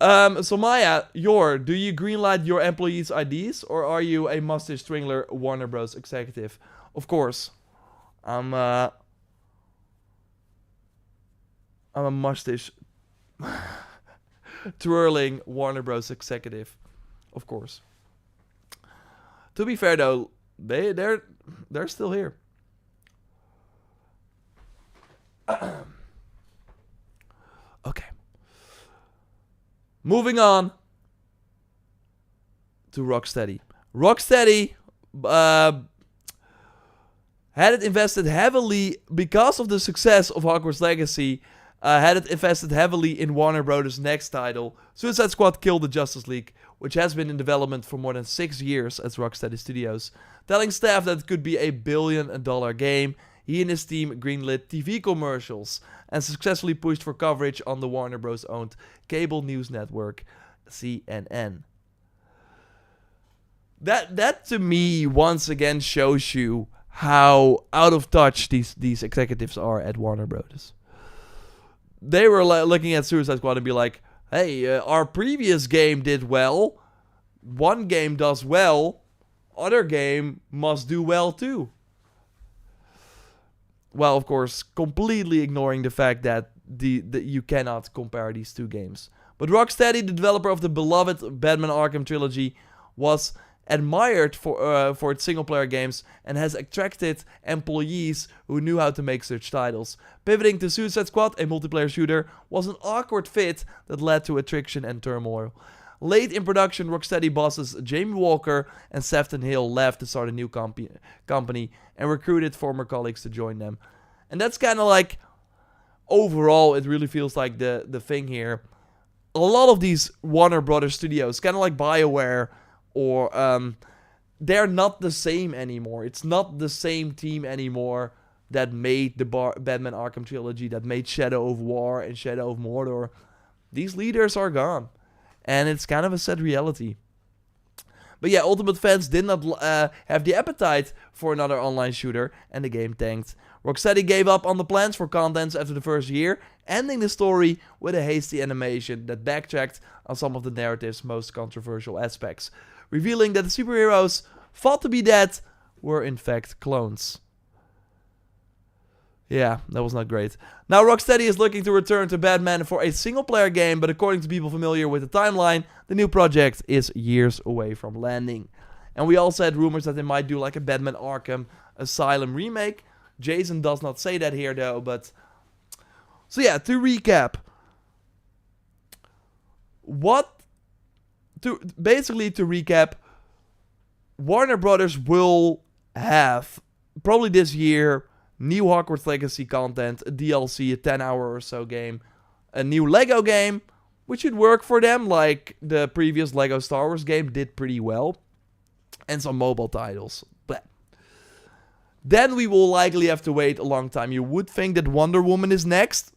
So Maya, do you greenlight your employees' IDs, or are you a mustache twirler Warner Bros. Executive? Of course, I'm a mustache twirling Warner Bros. Executive, of course. To be fair though, they're still here. Okay. Moving on to Rocksteady. Rocksteady had it invested heavily because of the success of Hogwarts Legacy. Had it invested heavily in Warner Bros.' next title, Suicide Squad: Kill the Justice League, which has been in development for more than 6 years at Rocksteady Studios. Telling staff that it could be a $1 billion game, he and his team greenlit TV commercials and successfully pushed for coverage on the Warner Bros. Owned cable news network, CNN. That to me once again shows you how out of touch these executives are at Warner Bros. They were looking at Suicide Squad and be like, hey, our previous game did well. One game does well. Other game must do well too. Well, of course, completely ignoring the fact that you cannot compare these two games. But Rocksteady, the developer of the beloved Batman Arkham trilogy, was admired for its single-player games and has attracted employees who knew how to make such titles. Pivoting to Suicide Squad, a multiplayer shooter, was an awkward fit that led to attrition and turmoil. Late in production, Rocksteady bosses Jamie Walker and Sefton Hill left to start a new company and recruited former colleagues to join them. And that's kind of like, overall, it really feels like the thing here. A lot of these Warner Brothers studios, kind of like BioWare, or they're not the same anymore. It's not the same team anymore that made the Batman Arkham trilogy, that made Shadow of War and Shadow of Mordor. These leaders are gone. And it's kind of a sad reality. But yeah, Ultimate fans did not have the appetite for another online shooter, and the game tanked. Rocksteady gave up on the plans for contents after the first year, ending the story with a hasty animation that backtracked on some of the narrative's most controversial aspects, revealing that the superheroes thought to be dead were in fact clones. Yeah, that was not great. Now Rocksteady is looking to return to Batman for a single-player game, but according to people familiar with the timeline, the new project is years away from landing. And we also had rumors that they might do like a Batman Arkham Asylum remake. Jason does not say that here though, but... So yeah, to recap. Basically to recap, Warner Brothers will have, probably this year, new Hogwarts Legacy content, a DLC, a 10-hour or so game, a new Lego game, which should work for them, like the previous Lego Star Wars game did pretty well, and some mobile titles. But then we will likely have to wait a long time. You would think that Wonder Woman is next,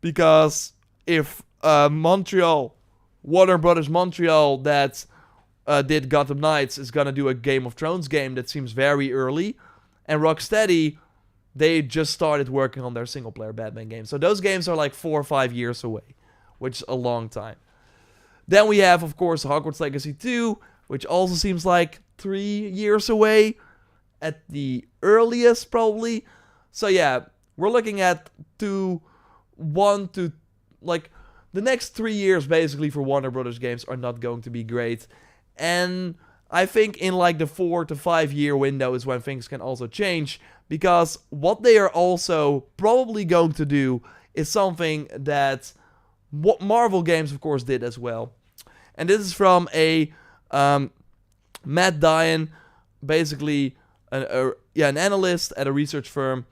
because if Warner Brothers Montreal, that did Gotham Knights is gonna do a Game of Thrones game that seems very early, and Rocksteady, they just started working on their single-player Batman game. So those games are like 4 or 5 years away, which is a long time. Then we have, of course, Hogwarts Legacy 2, which also seems like 3 years away at the earliest, probably. So yeah, we're looking at the next 3 years basically for Warner Brothers games are not going to be great. And I think in like the 4 to 5 year window is when things can also change, because what they are also probably going to do is something that what Marvel games, of course, did as well. And this is from a Matt Dyan, basically an analyst at a research firm.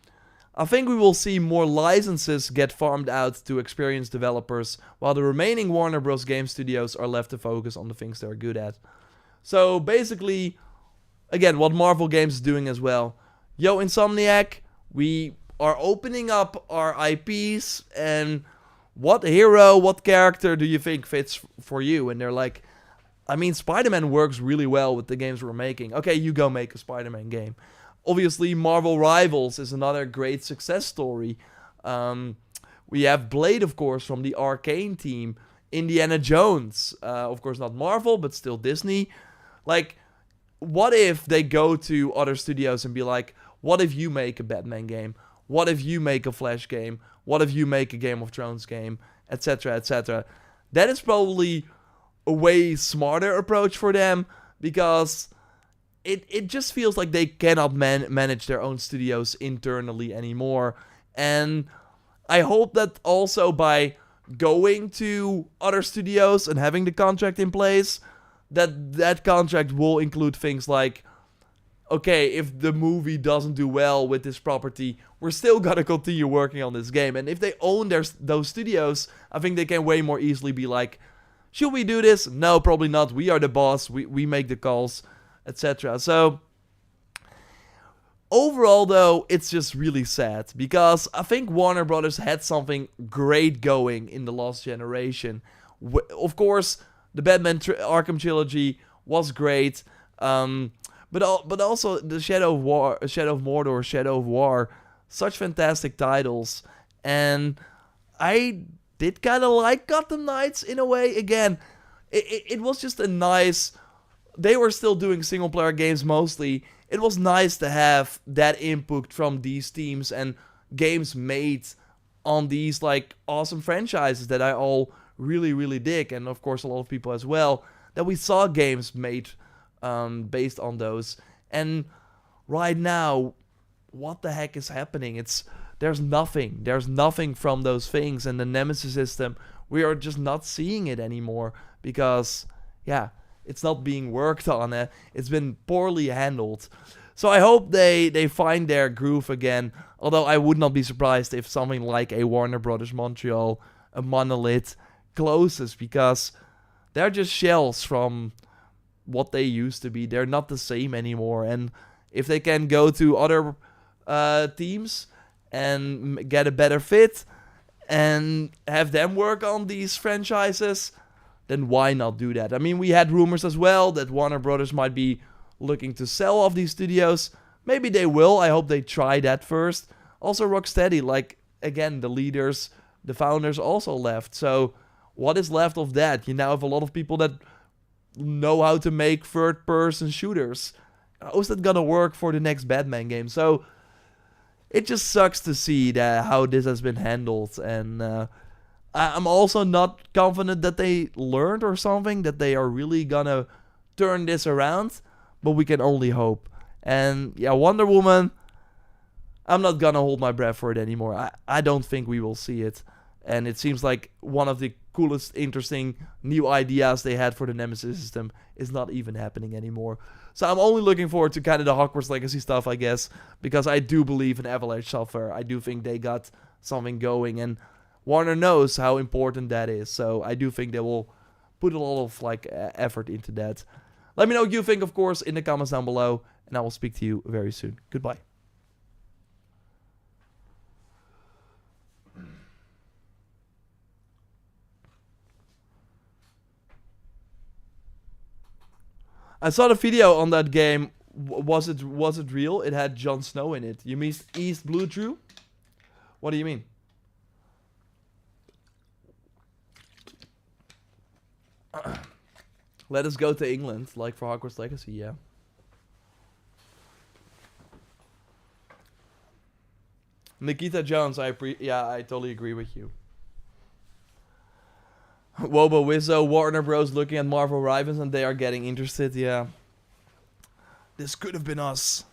I think we will see more licenses get farmed out to experienced developers, while the remaining Warner Bros. Game studios are left to focus on the things they're good at. So basically, again, what Marvel Games is doing as well. Yo, Insomniac, we are opening up our IPs, and what hero, what character do you think fits for you? And they're like, I mean, Spider-Man works really well with the games we're making. Okay, you go make a Spider-Man game. Obviously, Marvel Rivals is another great success story. We have Blade, of course, from the Arcane team. Indiana Jones, of course not Marvel, but still Disney. Like, what if they go to other studios and be like, what if you make a Batman game? What if you make a Flash game? What if you make a Game of Thrones game? Etc, etc. That is probably a way smarter approach for them, because it just feels like they cannot manage their own studios internally anymore. And I hope that also by going to other studios and having the contract in place, that contract will include things like, okay, if the movie doesn't do well with this property, we're still gonna continue working on this game. And if they own those studios, I think they can way more easily be like, should we do this? No, probably not. We are the boss. We make the calls, etc. So overall, though, it's just really sad, because I think Warner Brothers had something great going in the last generation. Of course, the Batman Arkham trilogy was great, but also the Shadow of Mordor, Shadow of War, such fantastic titles. And I did kind of like Gotham Knights in a way. Again, it was just a nice... They were still doing single-player games mostly. It was nice to have that input from these teams and games made on these like awesome franchises that I all really, really dig. And of course a lot of people as well. That we saw games made based on those. And right now, what the heck is happening? There's nothing. There's nothing from those things. And the Nemesis system, we are just not seeing it anymore. Because, yeah, it's not being worked on. It's been poorly handled. So I hope they find their groove again. Although I would not be surprised if something like a Warner Brothers Montreal, a Monolith, closes. Because they're just shells from what they used to be. They're not the same anymore. And if they can go to other teams and get a better fit and have them work on these franchises, then why not do that? I mean, we had rumors as well that Warner Brothers might be looking to sell off these studios. Maybe they will. I hope they try that first. Also, Rocksteady, like, again, the leaders, the founders also left. So, what is left of that? You now have a lot of people that know how to make third-person shooters. How is that gonna work for the next Batman game? So, it just sucks to see how this has been handled. And I'm also not confident that they learned or something, that they are really gonna turn this around. But we can only hope. And yeah, Wonder Woman, I'm not gonna hold my breath for it anymore. I don't think we will see it. And it seems like one of the coolest, interesting new ideas they had for the Nemesis system is not even happening anymore. So I'm only looking forward to kind of the Hogwarts Legacy stuff, I guess. Because I do believe in Avalanche Software. I do think they got something going. And Warner knows how important that is. So I do think they will put a lot of like effort into that. Let me know what you think, of course, in the comments down below. And I will speak to you very soon. Goodbye. I saw the video on that game. Was it real? It had Jon Snow in it. You mean East Blue Drew? What do you mean? Let us go to England, like for Hogwarts Legacy, yeah. Nikita Jones, I totally agree with you. Wobo Wizzo, Warner Bros. Looking at Marvel Rivals and they are getting interested, yeah. This could have been us.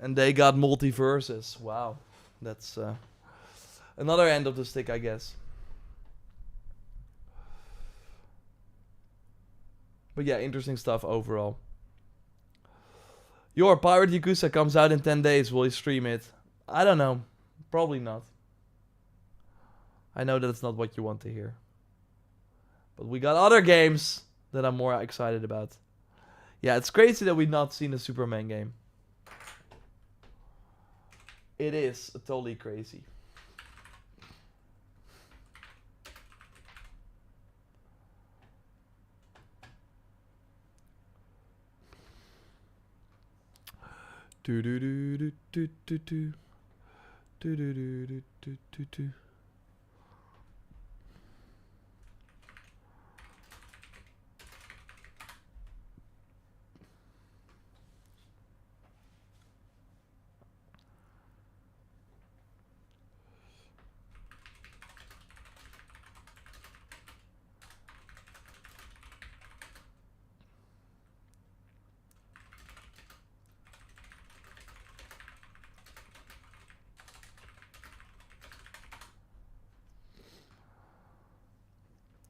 And they got multiverses. Wow. That's another end of the stick, I guess. But yeah, interesting stuff overall. Your Pirate Yakuza comes out in 10 days. Will you stream it? I don't know. Probably not. I know that it's not what you want to hear. But we got other games that I'm more excited about. Yeah, it's crazy that we've not seen a Superman game. It is totally crazy. Do do do do do do do do do do do do do.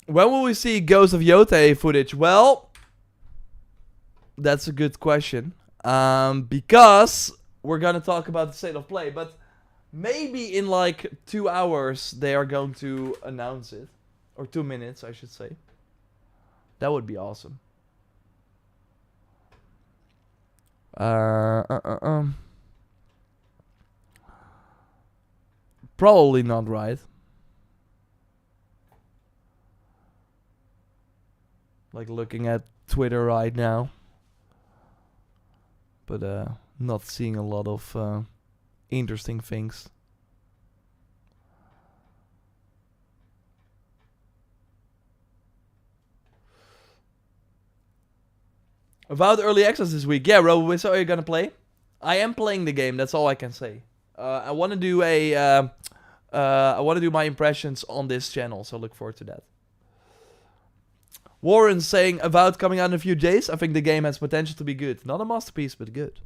When will we see Ghost of Yotei footage? Well, that's a good question. Because we're gonna talk about the state of play, but maybe in like 2 hours they are going to announce it. Or 2 minutes, I should say. That would be awesome. Probably not, right? Like looking at Twitter right now. But not seeing a lot of interesting things. About early access this week. Yeah, RoboWizzo, are you gonna play? I am playing the game, that's all I can say. I wanna do I wanna do my impressions on this channel, so look forward to that. Warren saying about coming out in a few days. I think the game has potential to be good. Not a masterpiece, but good.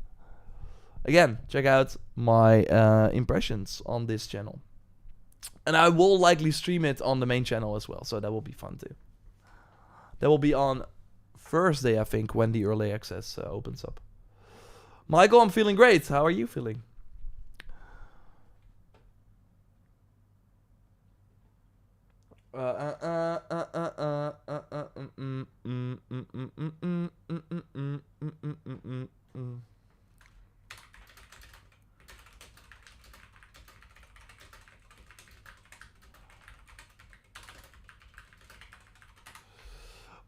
Again, check out my impressions on this channel. And I will likely stream it on the main channel as well, so that will be fun too. That will be on Thursday, I think, when the early access opens up. Michael, I'm feeling great. How are you feeling?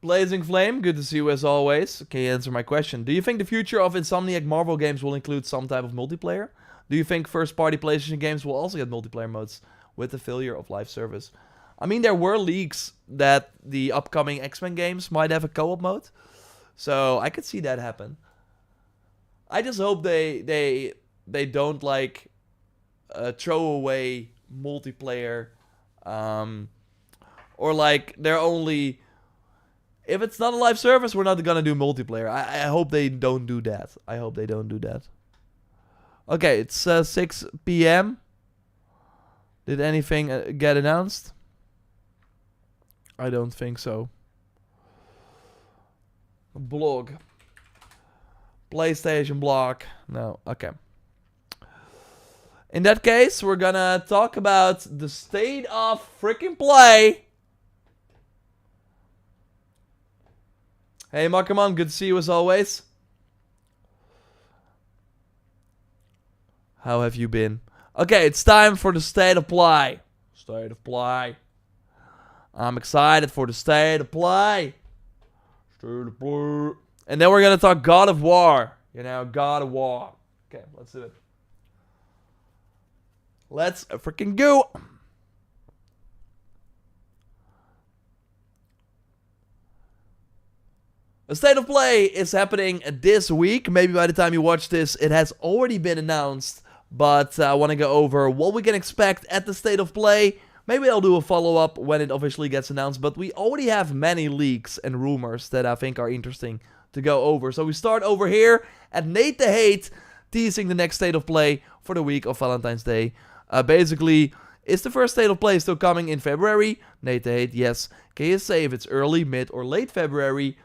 Blazing Flame, good to see you as always. Can you answer my question? Do you think the future of Insomniac Marvel games will include some type of multiplayer? Do you think first-party PlayStation games will also get multiplayer modes with the failure of live service? I mean, there were leaks that the upcoming X-Men games might have a co-op mode. So I could see that happen. I just hope they don't like throw away multiplayer. Or like they're only... If it's not a live service, we're not gonna do multiplayer. I hope they don't do that. I hope they don't do that. Okay, it's 6 p.m. Did anything get announced? I don't think so. Blog. PlayStation blog. No, okay. In that case, we're gonna talk about the state of freaking play. Hey, Markman, good to see you as always. How have you been? Okay, it's time for the state of play. State of play. I'm excited for the state of play. State of Play. And then we're going to talk God of War. You know, God of War. Okay, let's do it. Let's freaking go. The State of Play is happening this week. Maybe by the time you watch this, it has already been announced. But I want to go over what we can expect at the State of Play. Maybe I'll do a follow-up when it officially gets announced. But we already have many leaks and rumors that I think are interesting to go over. So we start over here at Nate the Hate, teasing the next State of Play for the week of Valentine's Day. Basically, is the first State of Play still coming in February? Nate the Hate, yes. Can you say if it's early, mid, or late February?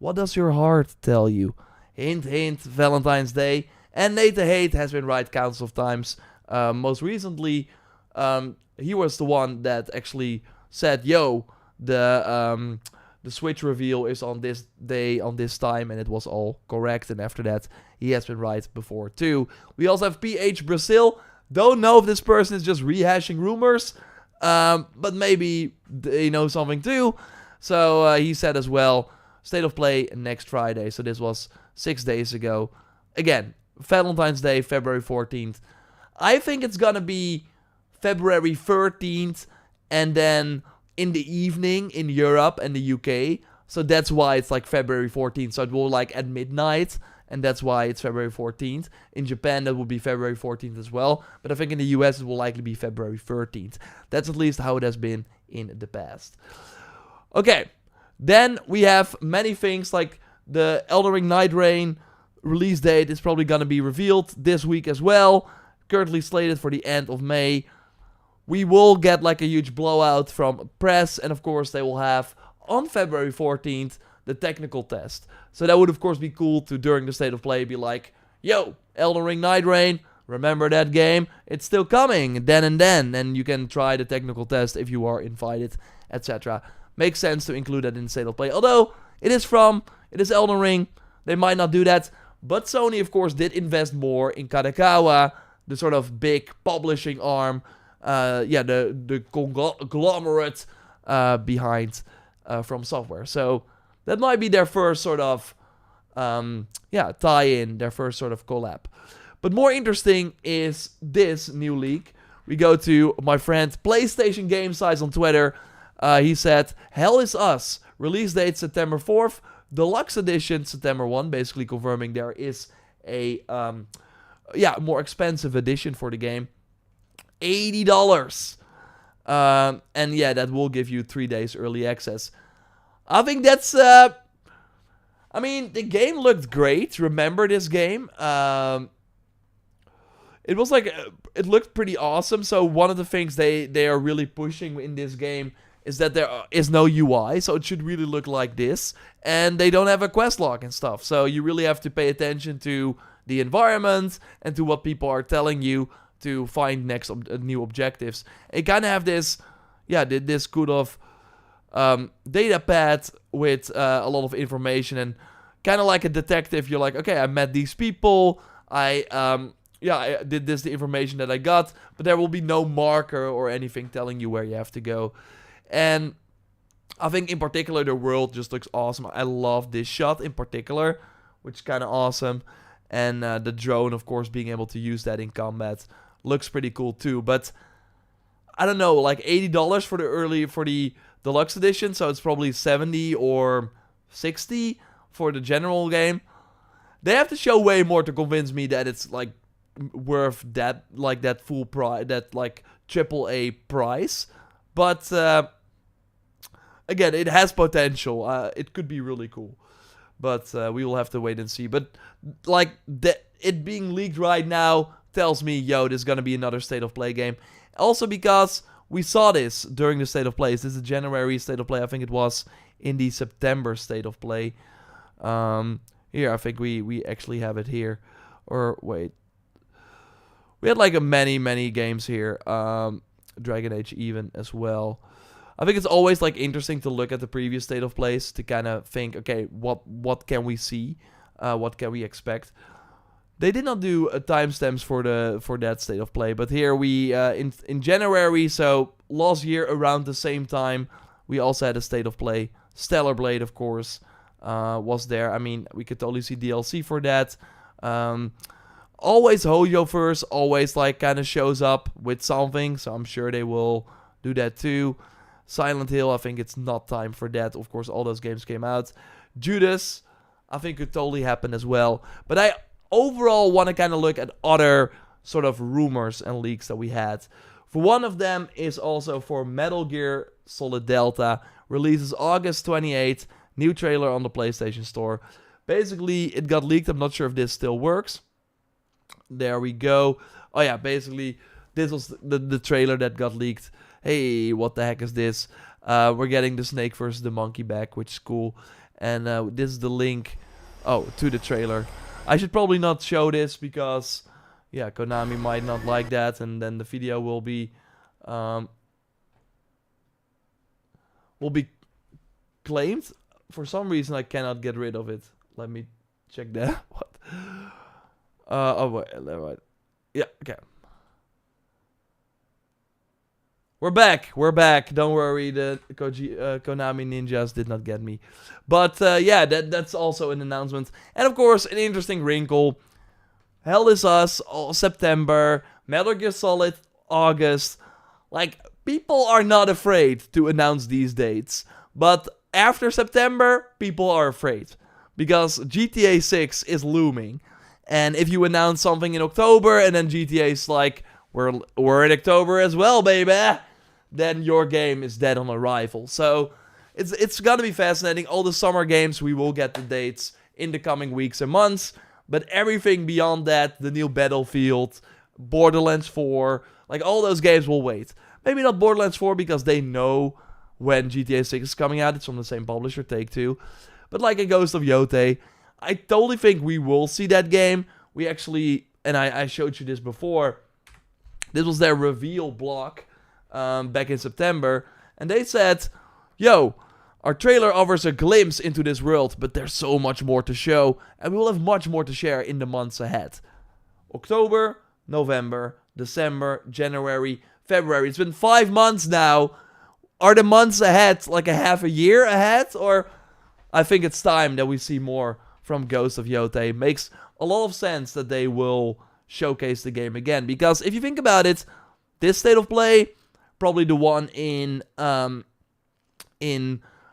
What does your heart tell you? Hint, hint, Valentine's Day. And Nate the Hate has been right countless of times. Most recently, he was the one that actually said, yo, the Switch reveal is on this day, on this time, and it was all correct. And after that, he has been right before too. We also have PH Brazil. Don't know if this person is just rehashing rumors, but maybe they know something too. So he said as well, State of Play next Friday. So this was 6 days ago. Again, Valentine's Day, February 14th. I think it's gonna be February 13th, and then in the evening in Europe and the UK. So that's why it's like February 14th. So it will like at midnight, and that's why it's February 14th. In Japan, that will be February 14th as well. But I think in the US, it will likely be February 13th. That's at least how it has been in the past. Okay, then we have many things like the Elden Ring Night Rain release date is probably going to be revealed this week as well. Currently slated for the end of May. We will get like a huge blowout from press, and of course they will have on February 14th the technical test. So that would of course be cool to during the State of Play be like, yo, Elden Ring Night Rain, remember that game? It's still coming then, and you can try the technical test if you are invited, etc. Makes sense to include that in the State of Play. Although it is Elden Ring, they might not do that. But Sony of course did invest more in Kadokawa, the sort of big publishing arm. The conglomerate behind From Software. So that might be their first sort of tie-in, their first sort of collab. But more interesting is this new leak. We go to my friend PlayStation Game Size on Twitter. He said, Hell is Us. Release date September 4th. Deluxe edition September 1. Basically confirming there is a more expensive edition for the game. $80. And yeah, that will give you 3 days early access. I think that's... I mean, the game looked great. Remember this game? It was like... it looked pretty awesome. So one of the things they are really pushing in this game is that there is no UI. So it should really look like this. And they don't have a quest log and stuff. So you really have to pay attention to the environment and to what people are telling you to find next new objectives. And you kind of have this, this kind of data pad with a lot of information, and kind of like a detective. You're like, okay, I met these people. I did this, the information that I got, but there will be no marker or anything telling you where you have to go. And I think in particular the world just looks awesome. I love this shot in particular, which is kind of awesome. And the drone, of course, being able to use that in combat looks pretty cool too. But I don't know, like $80 for the deluxe edition, so it's probably $70 or $60 for the general game. They have to show way more to convince me that it's like worth that, like that full price, that like AAA price. But again, it has potential. It could be really cool. But we will have to wait and see. But like it being leaked right now tells me, yo, this is gonna be another State of Play game. Also because we saw this during the State of Play. This is the January State of Play. I think it was in the September State of Play. Here, I think we actually have it here. Or wait, we had like many games here. Dragon Age even as well. I think it's always like interesting to look at the previous State of Plays to kind of think, okay, what can we see? What can we expect? They did not do timestamps for that State of Play, but here we in January, so last year around the same time, we also had a State of Play. Stellar Blade, of course. was there. I mean, we could totally see DLC for that. Always Hojoverse always like kind of shows up with something, so I'm sure they will do that too. Silent Hill, I think it's not time for that. Of course, all those games came out. Judas, I think could totally happen as well. But I overall want to kind of look at other sort of rumors and leaks that we had. For one of them is also for Metal Gear Solid Delta. Releases August 28th. New trailer on the PlayStation Store. Basically, it got leaked. I'm not sure if this still works. There we go. Oh yeah, basically, this was the trailer that got leaked. Hey, what the heck is this? We're getting the snake versus the monkey back, which is cool. And this is the link to the trailer. I should probably not show this because, yeah, Konami might not like that. And then the video will be claimed. For some reason, I cannot get rid of it. Let me check that. What? Wait. Yeah, okay. We're back. Don't worry, the Konami ninjas did not get me. But yeah, that's also an announcement. And of course, an interesting wrinkle. Hell is Us, September. Metal Gear Solid, August. Like, people are not afraid to announce these dates. But after September, people are afraid. Because GTA 6 is looming. And if you announce something in October and then GTA's like, we're in October as well, baby, then your game is dead on arrival. So it's gonna be fascinating. All the summer games, we will get the dates in the coming weeks and months. But everything beyond that, the new Battlefield, Borderlands 4, like all those games will wait. Maybe not Borderlands 4 because they know when GTA 6 is coming out. It's from the same publisher, Take-Two. But like a Ghost of Yotei, I totally think we will see that game. We actually, and I showed you this before, this was their reveal block back in September. And they said, yo, our trailer offers a glimpse into this world, but there's so much more to show. And we will have much more to share in the months ahead. October, November, December, January, February. It's been 5 months now. Are the months ahead like a half a year ahead? Or I think it's time that we see more from Ghost of Yotei. Makes a lot of sense that they will showcase the game again. Because if you think about it, this state of play, probably the one in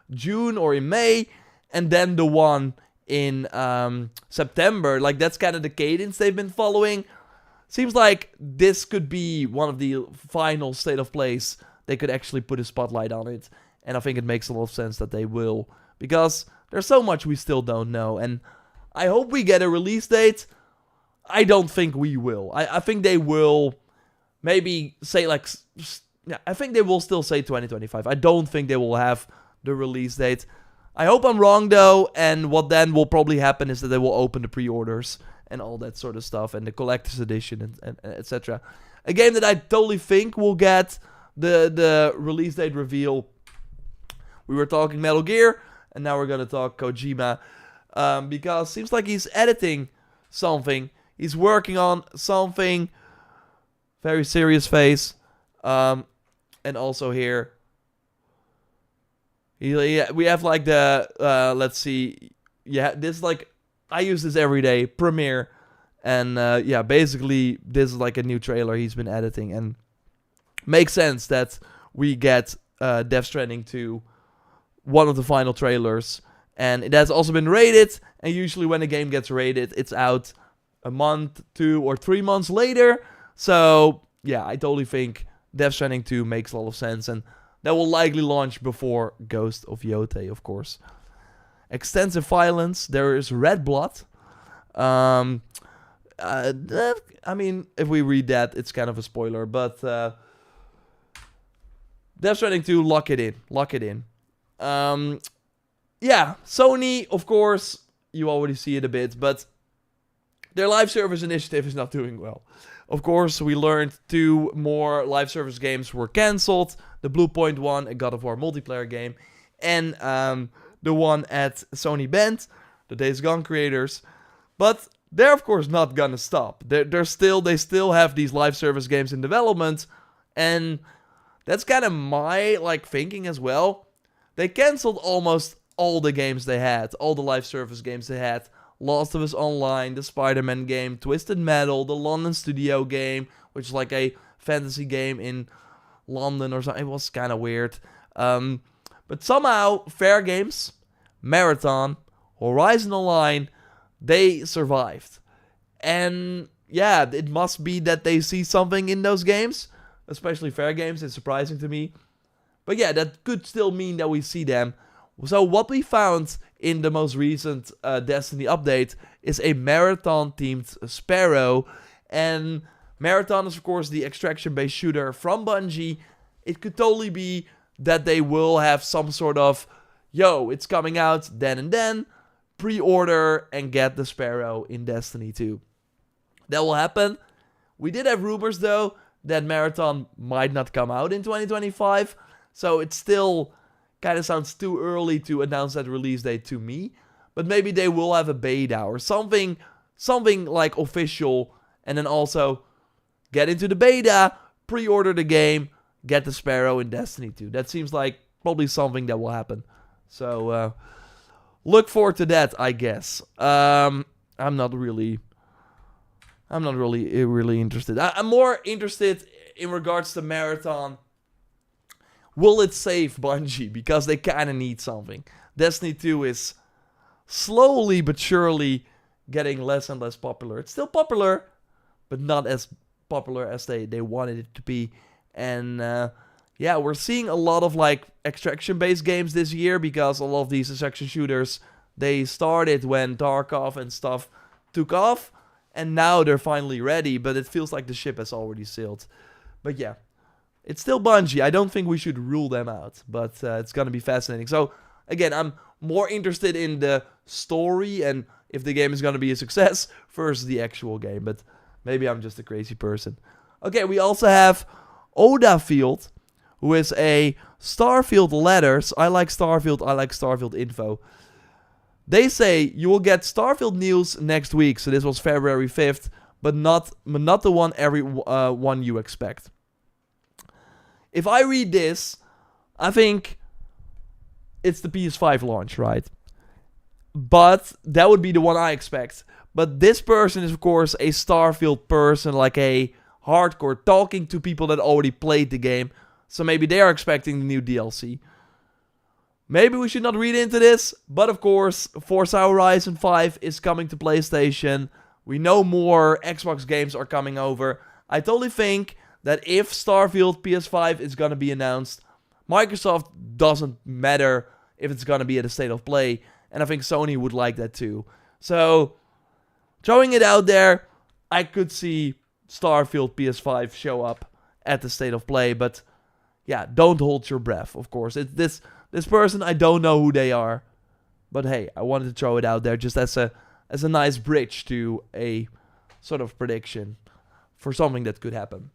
June or in May, and then the one in September. Like, that's kind of the cadence they've been following. Seems like this could be one of the final state of plays. They could actually put a spotlight on it. And I think it makes a lot of sense that they will. Because there's so much we still don't know. And I hope we get a release date. I don't think we will. I think they will maybe say like... Yeah, I think they will still say 2025. I don't think they will have the release date. I hope I'm wrong though. And what then will probably happen is that they will open the pre-orders and all that sort of stuff. And the collector's edition and etc. A game that I totally think will get the release date reveal. We were talking Metal Gear. And now we're going to talk Kojima. Because it seems like he's editing something. He's working on something. Very serious face. And also here. We have like the... let's see. Yeah, this is like... I use this every day. Premiere. And yeah, basically this is like a new trailer he's been editing. And makes sense that we get Death Stranding 2... one of the final trailers, and it has also been rated, and usually when a game gets rated, it's out a month, 2 or 3 months later, so yeah, I totally think Death Stranding 2 makes a lot of sense, and that will likely launch before Ghost of Yotei, of course. Extensive violence, there is red blood. I mean, if we read that, it's kind of a spoiler, but Death Stranding 2, lock it in. Yeah, Sony, of course, you already see it a bit, but their live service initiative is not doing well. Of course, we learned 2 more live service games were cancelled. The Blue Point one, a God of War multiplayer game, and the one at Sony Bend, the Days Gone creators. But they're of course not gonna stop. They still have these live service games in development, and that's kind of my thinking as well. They cancelled almost all the games they had, all the live service games they had. Last of Us Online, the Spider-Man game, Twisted Metal, the London Studio game, which is like a fantasy game in London or something. It was kind of weird. But somehow, Fair Games, Marathon, Horizon Online, they survived. And yeah, it must be that they see something in those games, especially Fair Games. It's surprising to me. But yeah, that could still mean that we see them. So what we found in the most recent Destiny update is a Marathon-themed Sparrow. And Marathon is, of course, the extraction-based shooter from Bungie. It could totally be that they will have some sort of, yo, it's coming out then and then, pre-order and get the Sparrow in Destiny 2. That will happen. We did have rumors, though, that Marathon might not come out in 2025. So it still kind of sounds too early to announce that release date to me. But maybe they will have a beta or something like official. And then also get into the beta, pre-order the game, get the Sparrow in Destiny 2. That seems like probably something that will happen. So look forward to that, I guess. I'm not really interested. I'm more interested in regards to Marathon. Will it save Bungie? Because they kind of need something. Destiny 2 is slowly but surely getting less and less popular. It's still popular, but not as popular as they wanted it to be. And yeah, we're seeing a lot of like extraction-based games this year because a lot of these extraction shooters, they started when Tarkov and stuff took off. And now they're finally ready, but it feels like the ship has already sailed. But yeah, it's still Bungie. I don't think we should rule them out, but it's going to be fascinating. So again, I'm more interested in the story and if the game is going to be a success versus the actual game. But maybe I'm just a crazy person. Okay, we also have Odafield, who is a Starfield letters. I like Starfield info. They say you will get Starfield news next week. So this was February 5th, but not the one one you expect. If I read this, I think it's the PS5 launch, right? But that would be the one I expect. But this person is, of course, a Starfield person, like a hardcore, talking to people that already played the game. So maybe they are expecting the new DLC. Maybe we should not read into this, but of course, Forza Horizon 5 is coming to PlayStation. We know more Xbox games are coming over. I totally think that if Starfield PS5 is going to be announced, Microsoft doesn't matter if it's going to be at a state of play. And I think Sony would like that too. So, throwing it out there, I could see Starfield PS5 show up at the state of play. But yeah, don't hold your breath, of course. This person, I don't know who they are. But hey, I wanted to throw it out there just as a nice bridge to a sort of prediction for something that could happen.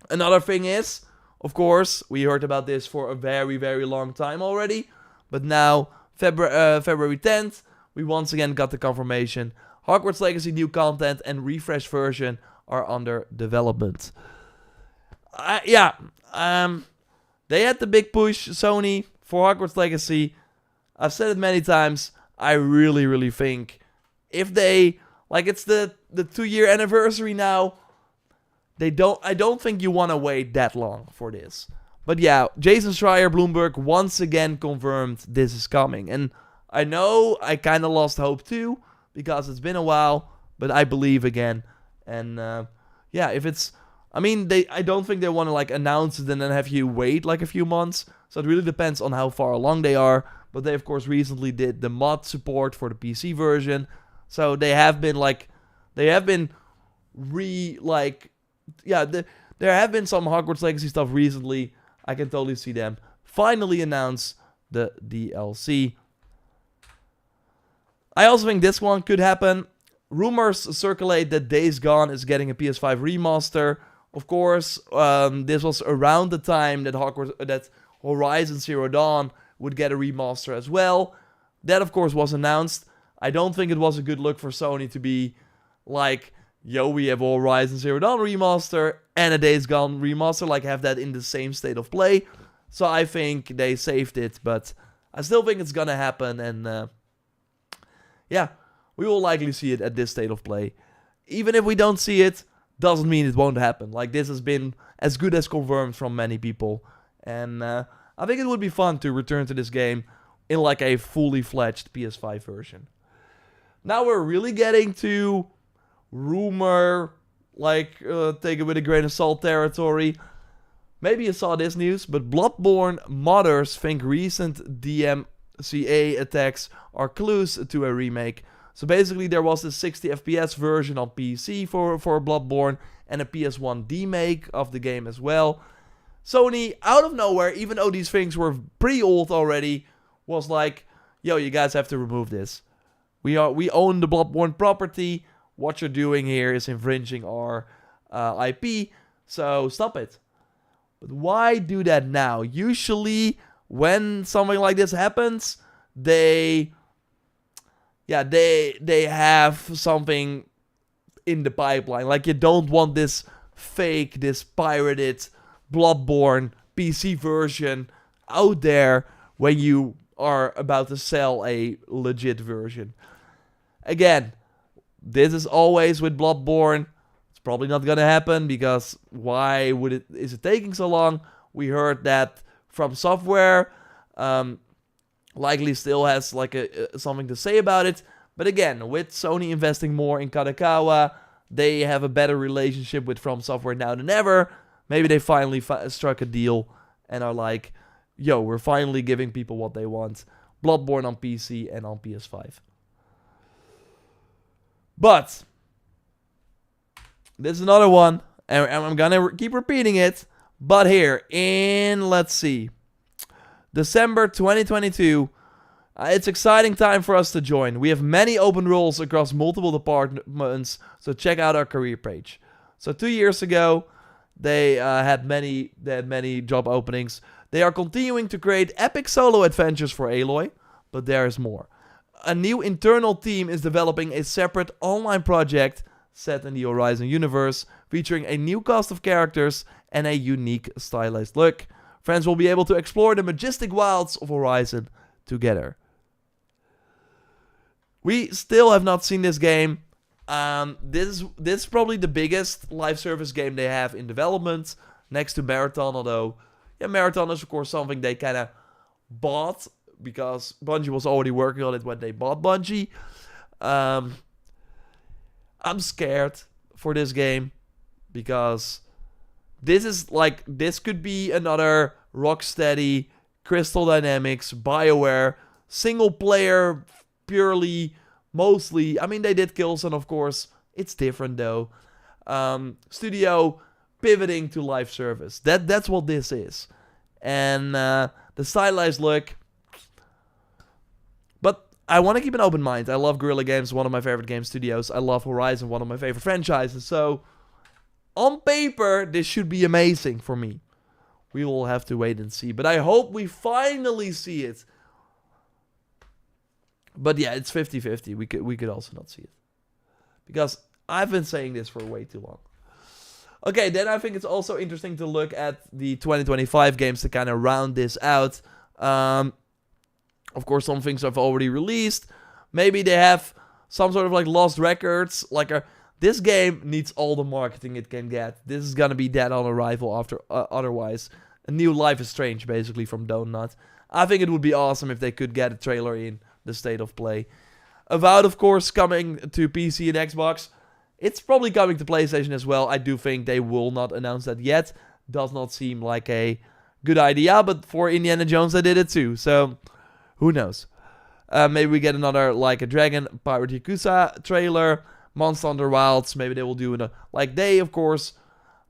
Another thing is, of course, we heard about this for a very, very long time already. But now, February 10th, we once again got the confirmation. Hogwarts Legacy new content and refreshed version are under development. They had the big push, Sony, for Hogwarts Legacy. I've said it many times. I really, really think if they, like, it's the 2-year anniversary now. I don't think you want to wait that long for this. But yeah, Jason Schreier, Bloomberg, once again confirmed this is coming. And I know I kind of lost hope too, because it's been a while, but I believe again. And yeah, if it's, I don't think they want to like announce it and then have you wait like a few months. So it really depends on how far along they are. But they of course recently did the mod support for the PC version. So there have been there have been some Hogwarts Legacy stuff recently. I can totally see them finally announce the DLC. I also think this one could happen. Rumors circulate that Days Gone is getting a PS5 remaster. Of course, this was around the time that Horizon Zero Dawn would get a remaster as well. That, of course, was announced. I don't think it was a good look for Sony to be like, yo, we have a Horizon Zero Dawn remaster and a Days Gone remaster, like have that in the same state of play. So I think they saved it, but I still think it's gonna happen, and yeah, we will likely see it at this state of play. Even if we don't see it, doesn't mean it won't happen. Like, this has been as good as confirmed from many people. And I think it would be fun to return to this game in like a fully fledged PS5 version. Now we're really getting to rumor, like, take it with a grain of salt territory. Maybe you saw this news, but Bloodborne modders think recent DMCA attacks are clues to a remake. So basically there was a 60 FPS version on PC for Bloodborne and a PS1 remake of the game as well. Sony, out of nowhere, even though these things were pretty old already, was like, yo, you guys have to remove this. We own the Bloodborne property. What you're doing here is infringing our IP, so stop it. But why do that now? Usually when something like this happens, they have something in the pipeline. Like, you don't want this fake, this pirated Bloodborne PC version out there when you are about to sell a legit version. Again, this is always with Bloodborne. It's probably not gonna happen, because why is it taking so long? We heard that From Software likely still has like something to say about it. But again, with Sony investing more in Kadokawa, they have a better relationship with From Software now than ever. Maybe they finally struck a deal and are like, yo, we're finally giving people what they want. Bloodborne on PC and on PS5. But there's another one, and I'm gonna keep repeating it. But here in, let's see, December 2022, it's exciting time for us to join. We have many open roles across multiple departments, so check out our career page. So 2 years ago, they had many job openings. They are continuing to create epic solo adventures for Aloy, but there is more. A new internal team is developing a separate online project set in the Horizon universe, featuring a new cast of characters and a unique stylized look. Fans will be able to explore the majestic wilds of Horizon together. We still have not seen this game. This is probably the biggest live service game they have in development, next to Marathon, although Marathon is of course something they kind of bought, because Bungie was already working on it when they bought Bungie. I'm scared for this game, because this could be another Rocksteady, Crystal Dynamics, BioWare, single player, purely, mostly. I mean, they did Killzone, of course. It's different though. Studio pivoting to live service. That's what this is. And the stylized look. But I want to keep an open mind. I love Guerrilla Games, one of my favorite game studios. I love Horizon, one of my favorite franchises. So, on paper, this should be amazing for me. We will have to wait and see. But I hope we finally see it. But yeah, it's 50-50. We could also not see it. Because I've been saying this for way too long. Okay, then I think it's also interesting to look at the 2025 games to kind of round this out. Of course, some things have already released. Maybe they have some sort of like lost records. Like this game needs all the marketing it can get. This is gonna be dead on arrival after otherwise. A new Life is Strange, basically, from Donut. I think it would be awesome if they could get a trailer in the state of play. Avowed, of course, coming to PC and Xbox. It's probably coming to PlayStation as well. I do think they will not announce that yet. Does not seem like a good idea, but for Indiana Jones, they did it too. So, who knows? Maybe we get another Like a Dragon, Pirate Yakuza trailer. Monster Hunter Wilds, maybe they will do it like they, of course.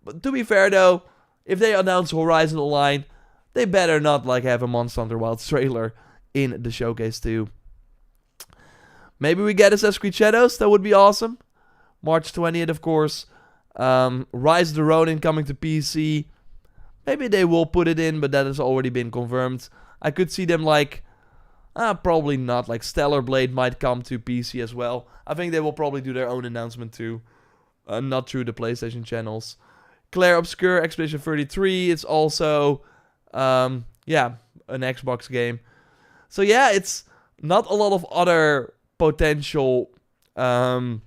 But to be fair though, if they announce Horizon Online, they better not like have a Monster Hunter Wilds trailer in the showcase too. Maybe we get Assassin's Creed Shadows, that would be awesome. March 20th, of course. Rise of the Ronin coming to PC. Maybe they will put it in, but that has already been confirmed. I could see them like, probably not, like Stellar Blade might come to PC as well. I think they will probably do their own announcement too. Not through the PlayStation channels. Claire Obscure Expedition 33, it's also, an Xbox game. So yeah, it's not a lot of other potential PC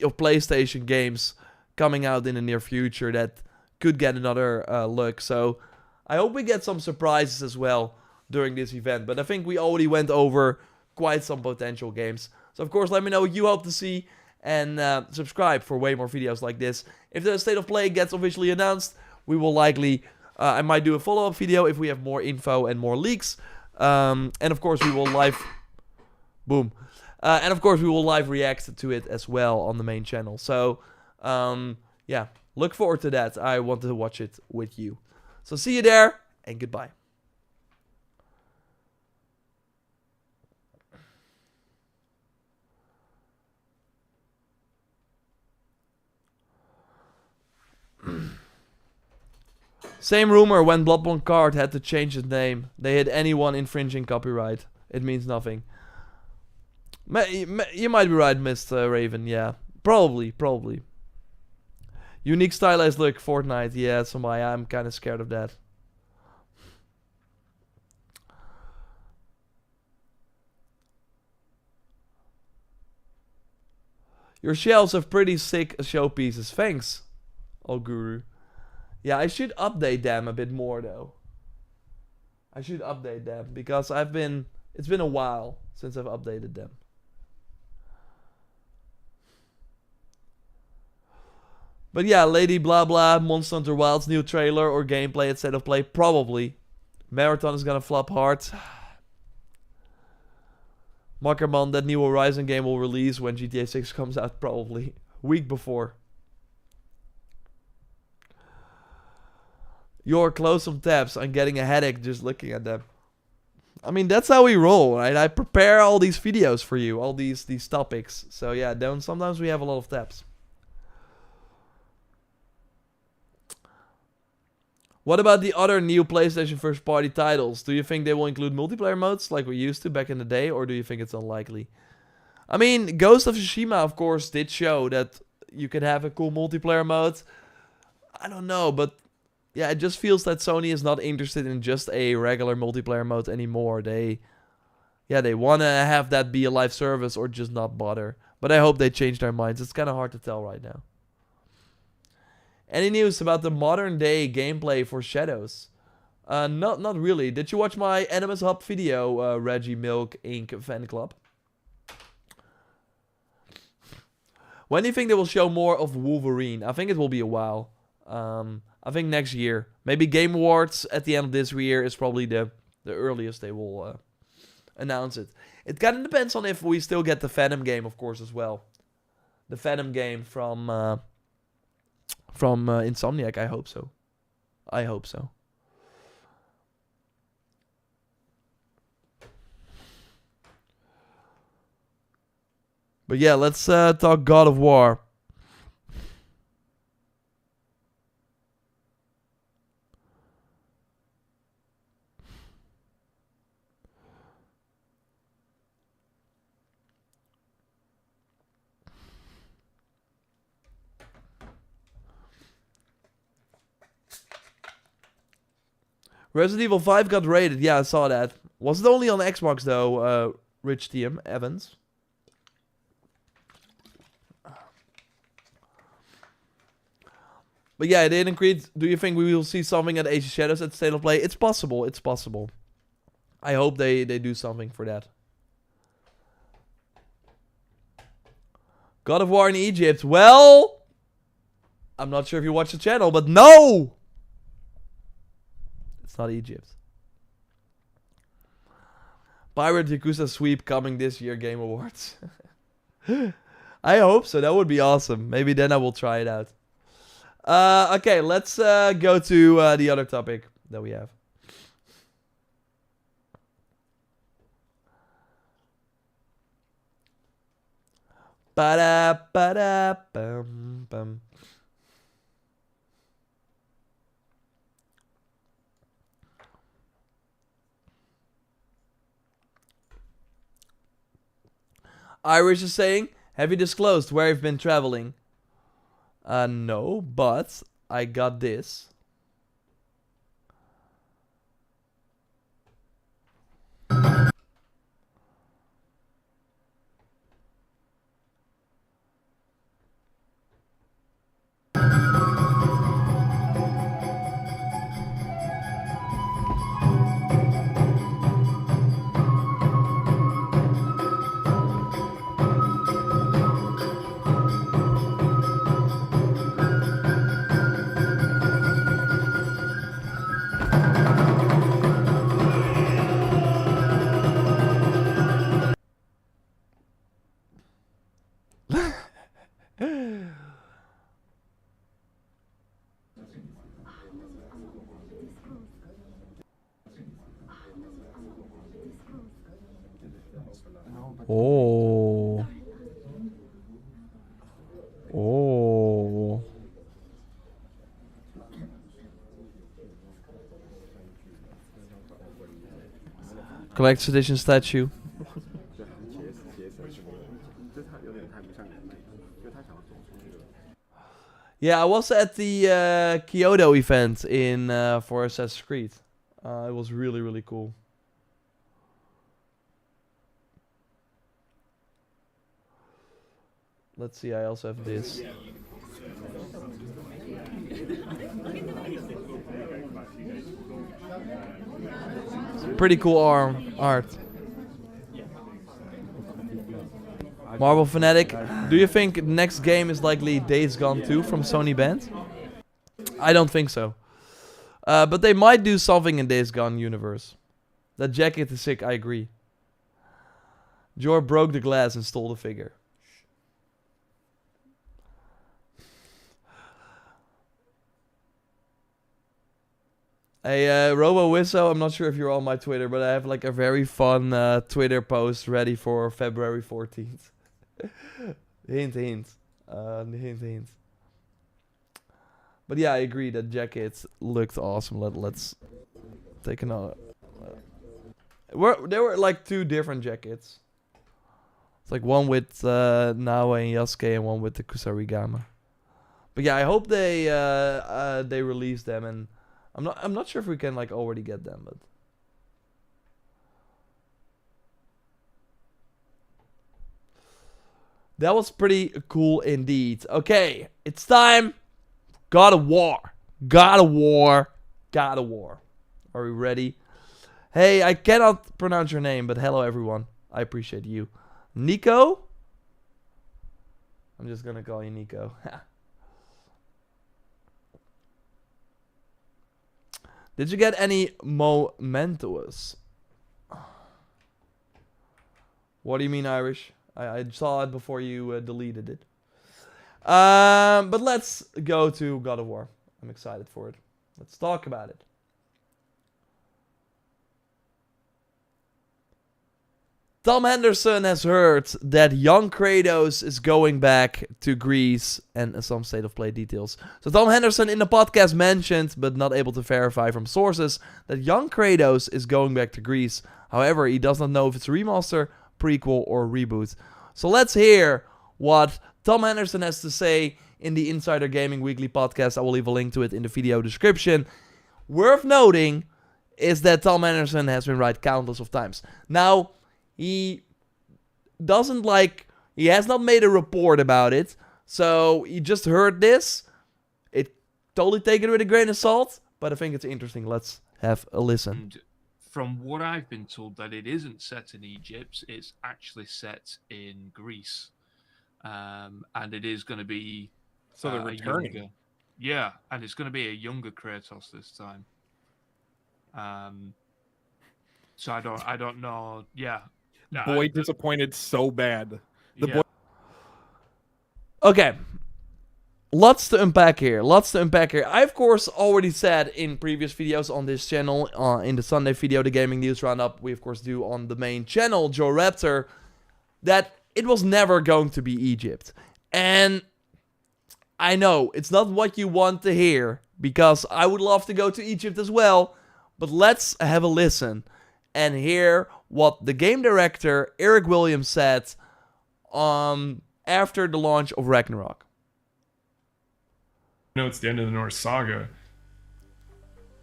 or PlayStation games coming out in the near future that could get another look. So I hope we get some surprises as well during this event. But I think we already went over quite some potential games. So of course, let me know what you hope to see. And subscribe for way more videos like this. If the State of Play gets officially announced, we will likely... I might do a follow-up video if we have more info and more leaks. And of course, we will live... Boom. And of course, we will live react to it as well on the main channel. So, yeah, look forward to that. I want to watch it with you. So see you there, and goodbye. Same rumor when Bloodborne Card had to change its name. They hit anyone infringing copyright. It means nothing. You might be right, Mr. Raven, yeah. Probably. Unique stylized look, Fortnite. Yeah, somebody, I'm kind of scared of that. Your shelves have pretty sick showpieces. Thanks, Guru. Yeah, I should update them a bit more, though. I should update them, because it's been a while since I've updated them. But yeah, Lady Blah Blah, Monster Hunter Wilds new trailer or gameplay at State of Play, probably. Marathon is gonna flop hard. Makkerman, that new Horizon game will release when GTA 6 comes out, probably. Week before. You're close some tabs. I'm getting a headache just looking at them. I mean, that's how we roll, right? I prepare all these videos for you, all these topics. So yeah, sometimes we have a lot of tabs. What about the other new PlayStation first party titles? Do you think they will include multiplayer modes like we used to back in the day, or do you think it's unlikely? I mean, Ghost of Tsushima, of course, did show that you could have a cool multiplayer mode. I don't know, but yeah, it just feels that Sony is not interested in just a regular multiplayer mode anymore. They want to have that be a live service or just not bother. But I hope they change their minds. It's kind of hard to tell right now. Any news about the modern day gameplay for Shadows? Not really. Did you watch my Animus Hub video, Reggie Milk Inc. fan club? When do you think they will show more of Wolverine? I think it will be a while. I think next year. Maybe Game Awards at the end of this year is probably the earliest they will announce it. It kind of depends on if we still get the Venom game, of course, as well. The Venom game from Insomniac. I hope so. But yeah, let's talk God of War. Resident Evil 5 got rated. Yeah, I saw that. Was it only on Xbox, though, Rich TM Evans? But yeah, they increase. Do you think we will see something at Age of Shadows at State of Play? It's possible. It's possible. I hope they do something for that. God of War in Egypt. Well, I'm not sure if you watch the channel, but no! It's not Egypt. Pirate Yakuza sweep coming this year, Game Awards. I hope so. That would be awesome. Maybe then I will try it out. Okay, let's go to the other topic that we have. Ba-da, ba-da, bum, bum. Irish is saying, have you disclosed where you've been traveling? No, but I got this. Oh. Oh. Collector's edition statue. Yeah, I was at the Kyoto event in for Assassin's Creed. It was really, really cool. Let's see, I also have this. Pretty cool art. Marvel Fanatic, do you think next game is likely Days Gone 2 from Sony Band? I don't think so. But they might do something in Days Gone universe. That jacket is sick, I agree. Jor broke the glass and stole the figure. Hey, Robo Wisso, I'm not sure if you're on my Twitter, but I have like a very fun Twitter post ready for February 14th. Hint, hint. Hint, hint. But yeah, I agree that jacket looked awesome. Let's take another. There were like 2 different jackets. It's like one with Naoe and Yasuke and one with the Kusarigama. But yeah, I hope they release them, and I'm not sure if we can like already get them, but that was pretty cool indeed. Okay, it's time. God of War. God of War. God of War. Are we ready? Hey, I cannot pronounce your name, but hello everyone. I appreciate you. Nico? I'm just gonna call you Nico. Did you get any mementos? What do you mean, Irish? I saw it before you deleted it. But let's go to God of War. I'm excited for it. Let's talk about it. Tom Henderson has heard that young Kratos is going back to Greece and some state of play details. So Tom Henderson in the podcast mentioned, but not able to verify from sources, that young Kratos is going back to Greece. However, he does not know if it's a remaster, prequel, or reboot. So let's hear what Tom Henderson has to say in the Insider Gaming Weekly podcast. I will leave a link to it in the video description. Worth noting is that Tom Henderson has been right countless of times. Now, he has not made a report about it, so he just heard this. It totally take it with a grain of salt, but I think it's interesting. Let's have a listen. And from what I've been told, that it isn't set in Egypt, it's actually set in Greece. And it is going to be so they're returning. Yeah, and it's going to be a younger Kratos this time. So I don't know. Yeah. No, boy disappointed so bad. Boy. Okay. Lots to unpack here. I, of course, already said in previous videos on this channel, in the Sunday video, the Gaming News Roundup, we, of course, do on the main channel, JorRaptor, that it was never going to be Egypt. And I know, it's not what you want to hear, because I would love to go to Egypt as well, but let's have a listen and hear what the game director, Eric Williams, said after the launch of Ragnarok. You know, it's the end of the Norse saga.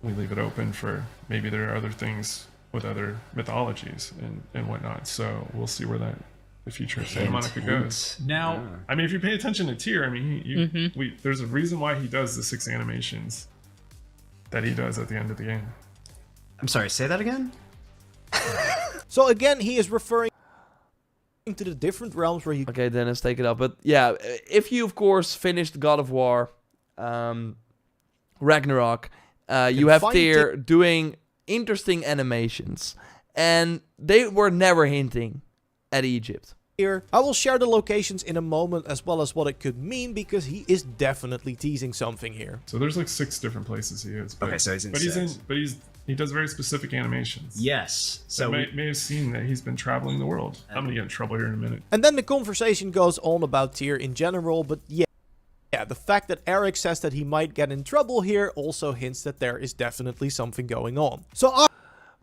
We leave it open for maybe there are other things with other mythologies and whatnot. So we'll see where the future of Santa Monica goes. Now, I mean, if you pay attention to Tyr, I mean, there's a reason why he does the 6 animations that he does at the end of the game. I'm sorry, say that again? So again, he is referring to the different realms where you... Okay, Dennis, take it up. But yeah, if you, of course, finished God of War, Ragnarok, you have Tyr doing interesting animations. And they were never hinting at Egypt. Here, I will share the locations in a moment as well as what it could mean, because he is definitely teasing something here. So there's like 6 different places he is. But, okay, so he's in but six. But he's He does very specific animations. Yes. So So may have seen that he's been traveling the world. I'm gonna get in trouble here in a minute. And then the conversation goes on about tier in general, but yeah, the fact that Eric says that he might get in trouble here also hints that there is definitely something going on. So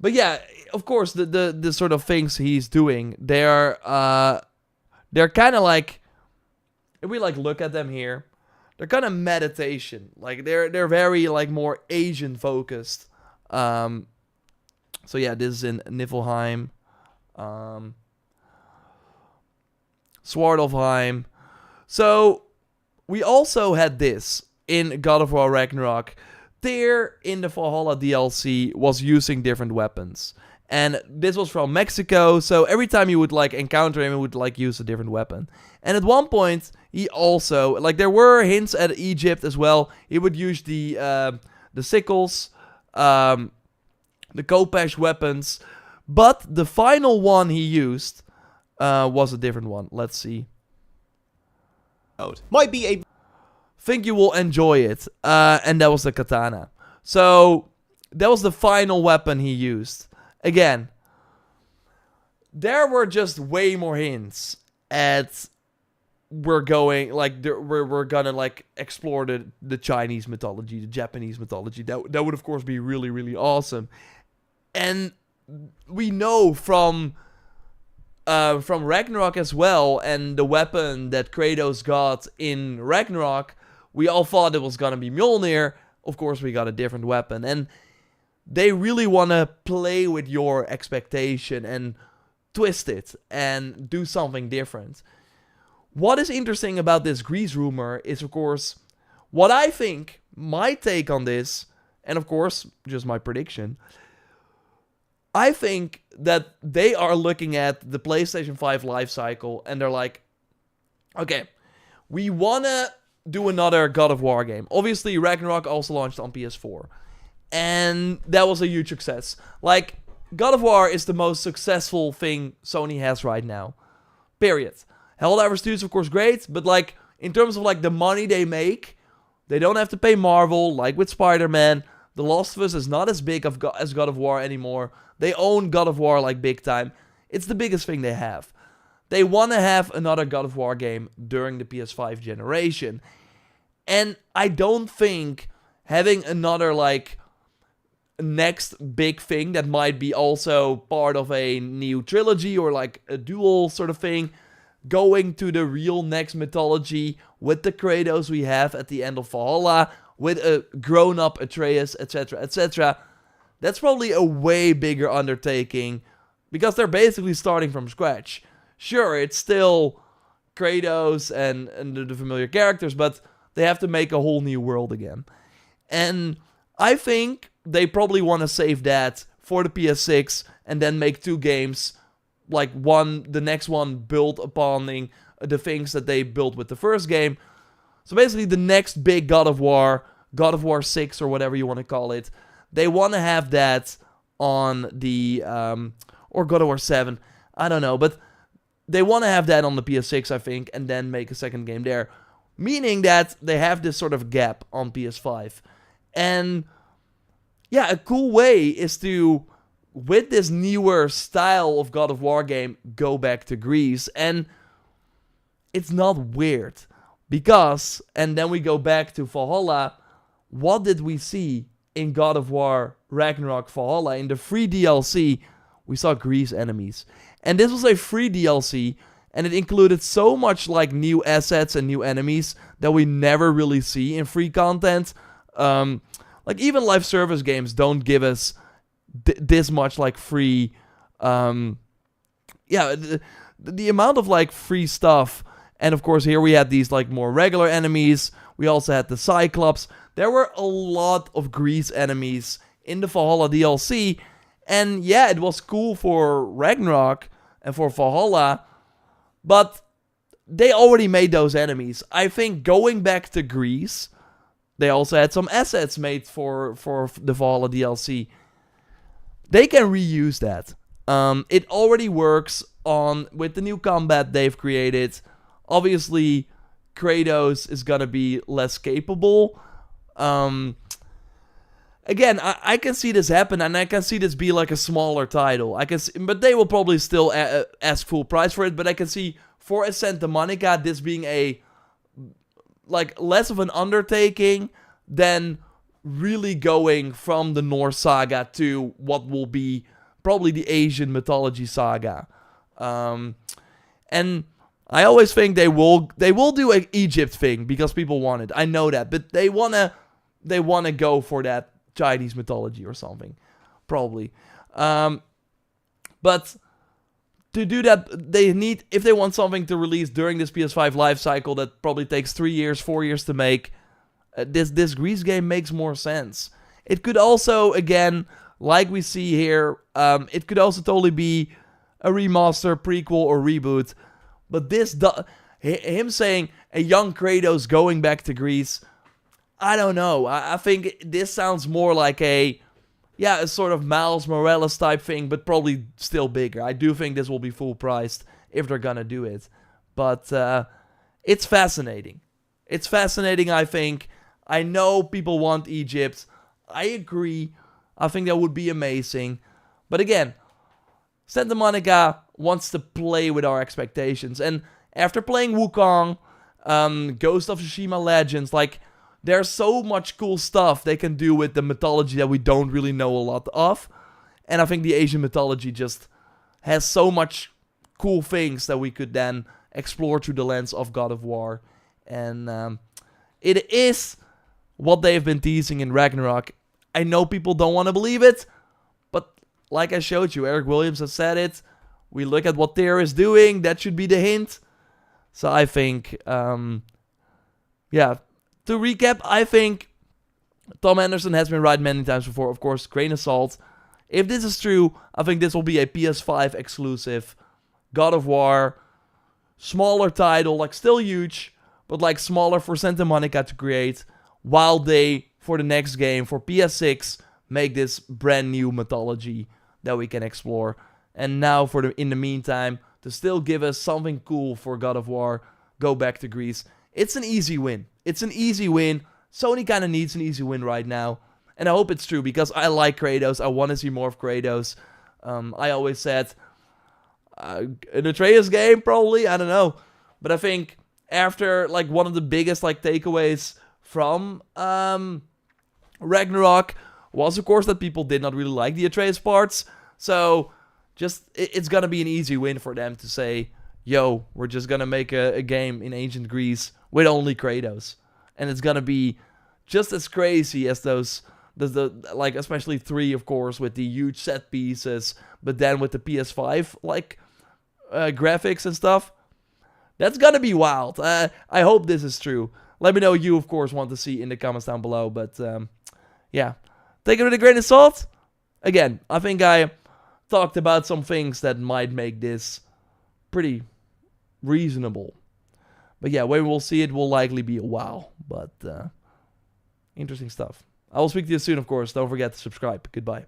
But yeah, of course, the sort of things he's doing, they're kind of like, if we like look at them here, they're kind of meditation. Like they're very like more Asian focused. So yeah, this is in Niflheim, Swardolfheim. So we also had this in God of War Ragnarok. Tyr in the Valhalla DLC was using different weapons. And this was from Mexico, so every time you would like encounter him, he would like use a different weapon. And at one point, he also, like there were hints at Egypt as well. He would use the sickles, the Kopesh weapons. But the final one he used was a different one. Let's see. might be a Think you will enjoy it. And that was the katana. So that was the final weapon he used. Again, there were just way more hints at we're gonna like explore the Chinese mythology, the Japanese mythology. That would of course be really, really awesome. And we know from Ragnarok as well, and the weapon that Kratos got in Ragnarok, we all thought it was gonna be Mjolnir. Of course, we got a different weapon, and they really want to play with your expectation and twist it and do something different. What is interesting about this Grease rumor is, of course, what I think, my take on this, and of course, just my prediction. I think that they are looking at the PlayStation 5 life cycle and they're like, okay, we want to do another God of War game. Obviously, Ragnarok also launched on PS4. And that was a huge success. Like, God of War is the most successful thing Sony has right now. Period. Helldivers 2 is of course great, but like, in terms of like the money they make, they don't have to pay Marvel, like with Spider-Man. The Last of Us is not as big as God of War anymore. They own God of War like big time. It's the biggest thing they have. They want to have another God of War game during the PS5 generation. And I don't think having another like next big thing that might be also part of a new trilogy or like a dual sort of thing, going to the real next mythology with the Kratos we have at the end of Valhalla, with a grown-up Atreus, etc., etc. That's probably a way bigger undertaking, because they're basically starting from scratch. Sure, it's still Kratos and the familiar characters, but they have to make a whole new world again. And I think they probably want to save that for the PS6 and then make two games, like the next one built upon the things that they built with the first game. So basically the next big God of War 6 or whatever you want to call it, they want to have that on the, or God of War 7, I don't know, but they want to have that on the PS6, I think, and then make a second game there. Meaning that they have this sort of gap on PS5. And yeah, a cool way is to, with this newer style of God of War game, go back to Greece. And it's not weird. Because, and then we go back to Valhalla, what did we see in God of War Ragnarok Valhalla? In the free DLC, we saw Greece enemies. And this was a free DLC, and it included so much like new assets and new enemies that we never really see in free content. Like even live service games don't give us this much like free, the amount of like free stuff. And of course here we had these like more regular enemies. We also had the Cyclops. There were a lot of Greece enemies in the Valhalla DLC. And yeah, it was cool for Ragnarok and for Valhalla, but they already made those enemies. I think going back to Greece, they also had some assets made for the Valhalla DLC. They can reuse that. It already works with the new combat they've created. Obviously, Kratos is gonna be less capable. again, I can see this happen, and I can see this be like a smaller title. But they will probably still ask full price for it. But I can see for a Santa Monica this being a like less of an undertaking than really going from the Norse saga to what will be probably the Asian mythology saga. And I always think they will do an Egypt thing because people want it. I know that, but they wanna go for that Chinese mythology or something, probably. But to do that, they need, if they want something to release during this PS5 life cycle that probably takes 3 years, 4 years to make, this Greece game makes more sense. It could also, again, like we see here, it could also totally be a remaster, prequel, or reboot. But him saying a young Kratos going back to Greece, I don't know. I think this sounds more like a sort of Miles Morales type thing, but probably still bigger. I do think this will be full priced if they're gonna do it. But it's fascinating. It's fascinating, I think. I know people want Egypt. I agree. I think that would be amazing. But again, Santa Monica wants to play with our expectations. And after playing Wukong, Ghost of Tsushima Legends, like, there's so much cool stuff they can do with the mythology that we don't really know a lot of. And I think the Asian mythology just has so much cool things that we could then explore through the lens of God of War. And it is what they've been teasing in Ragnarok. I know people don't want to believe it, but like I showed you, Eric Williams has said it. We look at what Tyr is doing, that should be the hint. So I think, to recap, I think Tom Anderson has been right many times before. Of course, grain of salt. If this is true, I think this will be a PS5 exclusive God of War, smaller title, like still huge, but like smaller for Santa Monica to create, while they, for the next game, for PS6, make this brand new mythology that we can explore. And now, in the meantime, to still give us something cool for God of War, go back to Greece. It's an easy win. It's an easy win. Sony kind of needs an easy win right now. And I hope it's true, because I like Kratos. I want to see more of Kratos. I always said, an Atreus game, probably, I don't know. But I think after, like, one of the biggest, like, takeaways from Ragnarok was, of course, that people did not really like the Atreus parts. So it's gonna be an easy win for them to say, yo, we're just gonna make a game in ancient Greece with only Kratos. And it's gonna be just as crazy as like, especially 3, of course, with the huge set pieces, but then with the PS5, like, graphics and stuff. That's gonna be wild. I hope this is true. Let me know what you, of course, want to see in the comments down below. But, take it with a grain of salt. Again, I think I talked about some things that might make this pretty reasonable. But yeah, when we'll see it will likely be a while. But, interesting stuff. I will speak to you soon, of course. Don't forget to subscribe. Goodbye.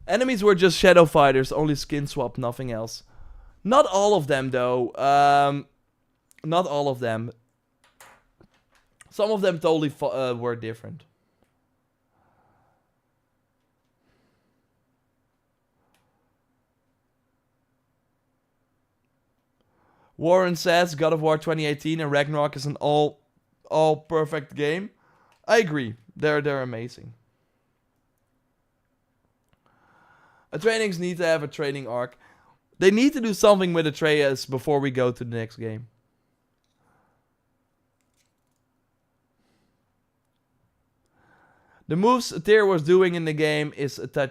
Enemies were just shadow fighters, only skin swap, nothing else. Not all of them, though. Not all of them. Some of them totally were different. Warren says God of War 2018 and Ragnarok is an all perfect game. I agree. They're amazing. Atreus need to have a training arc. They need to do something with Atreus before we go to the next game. The moves Tyr was doing in the game is Tai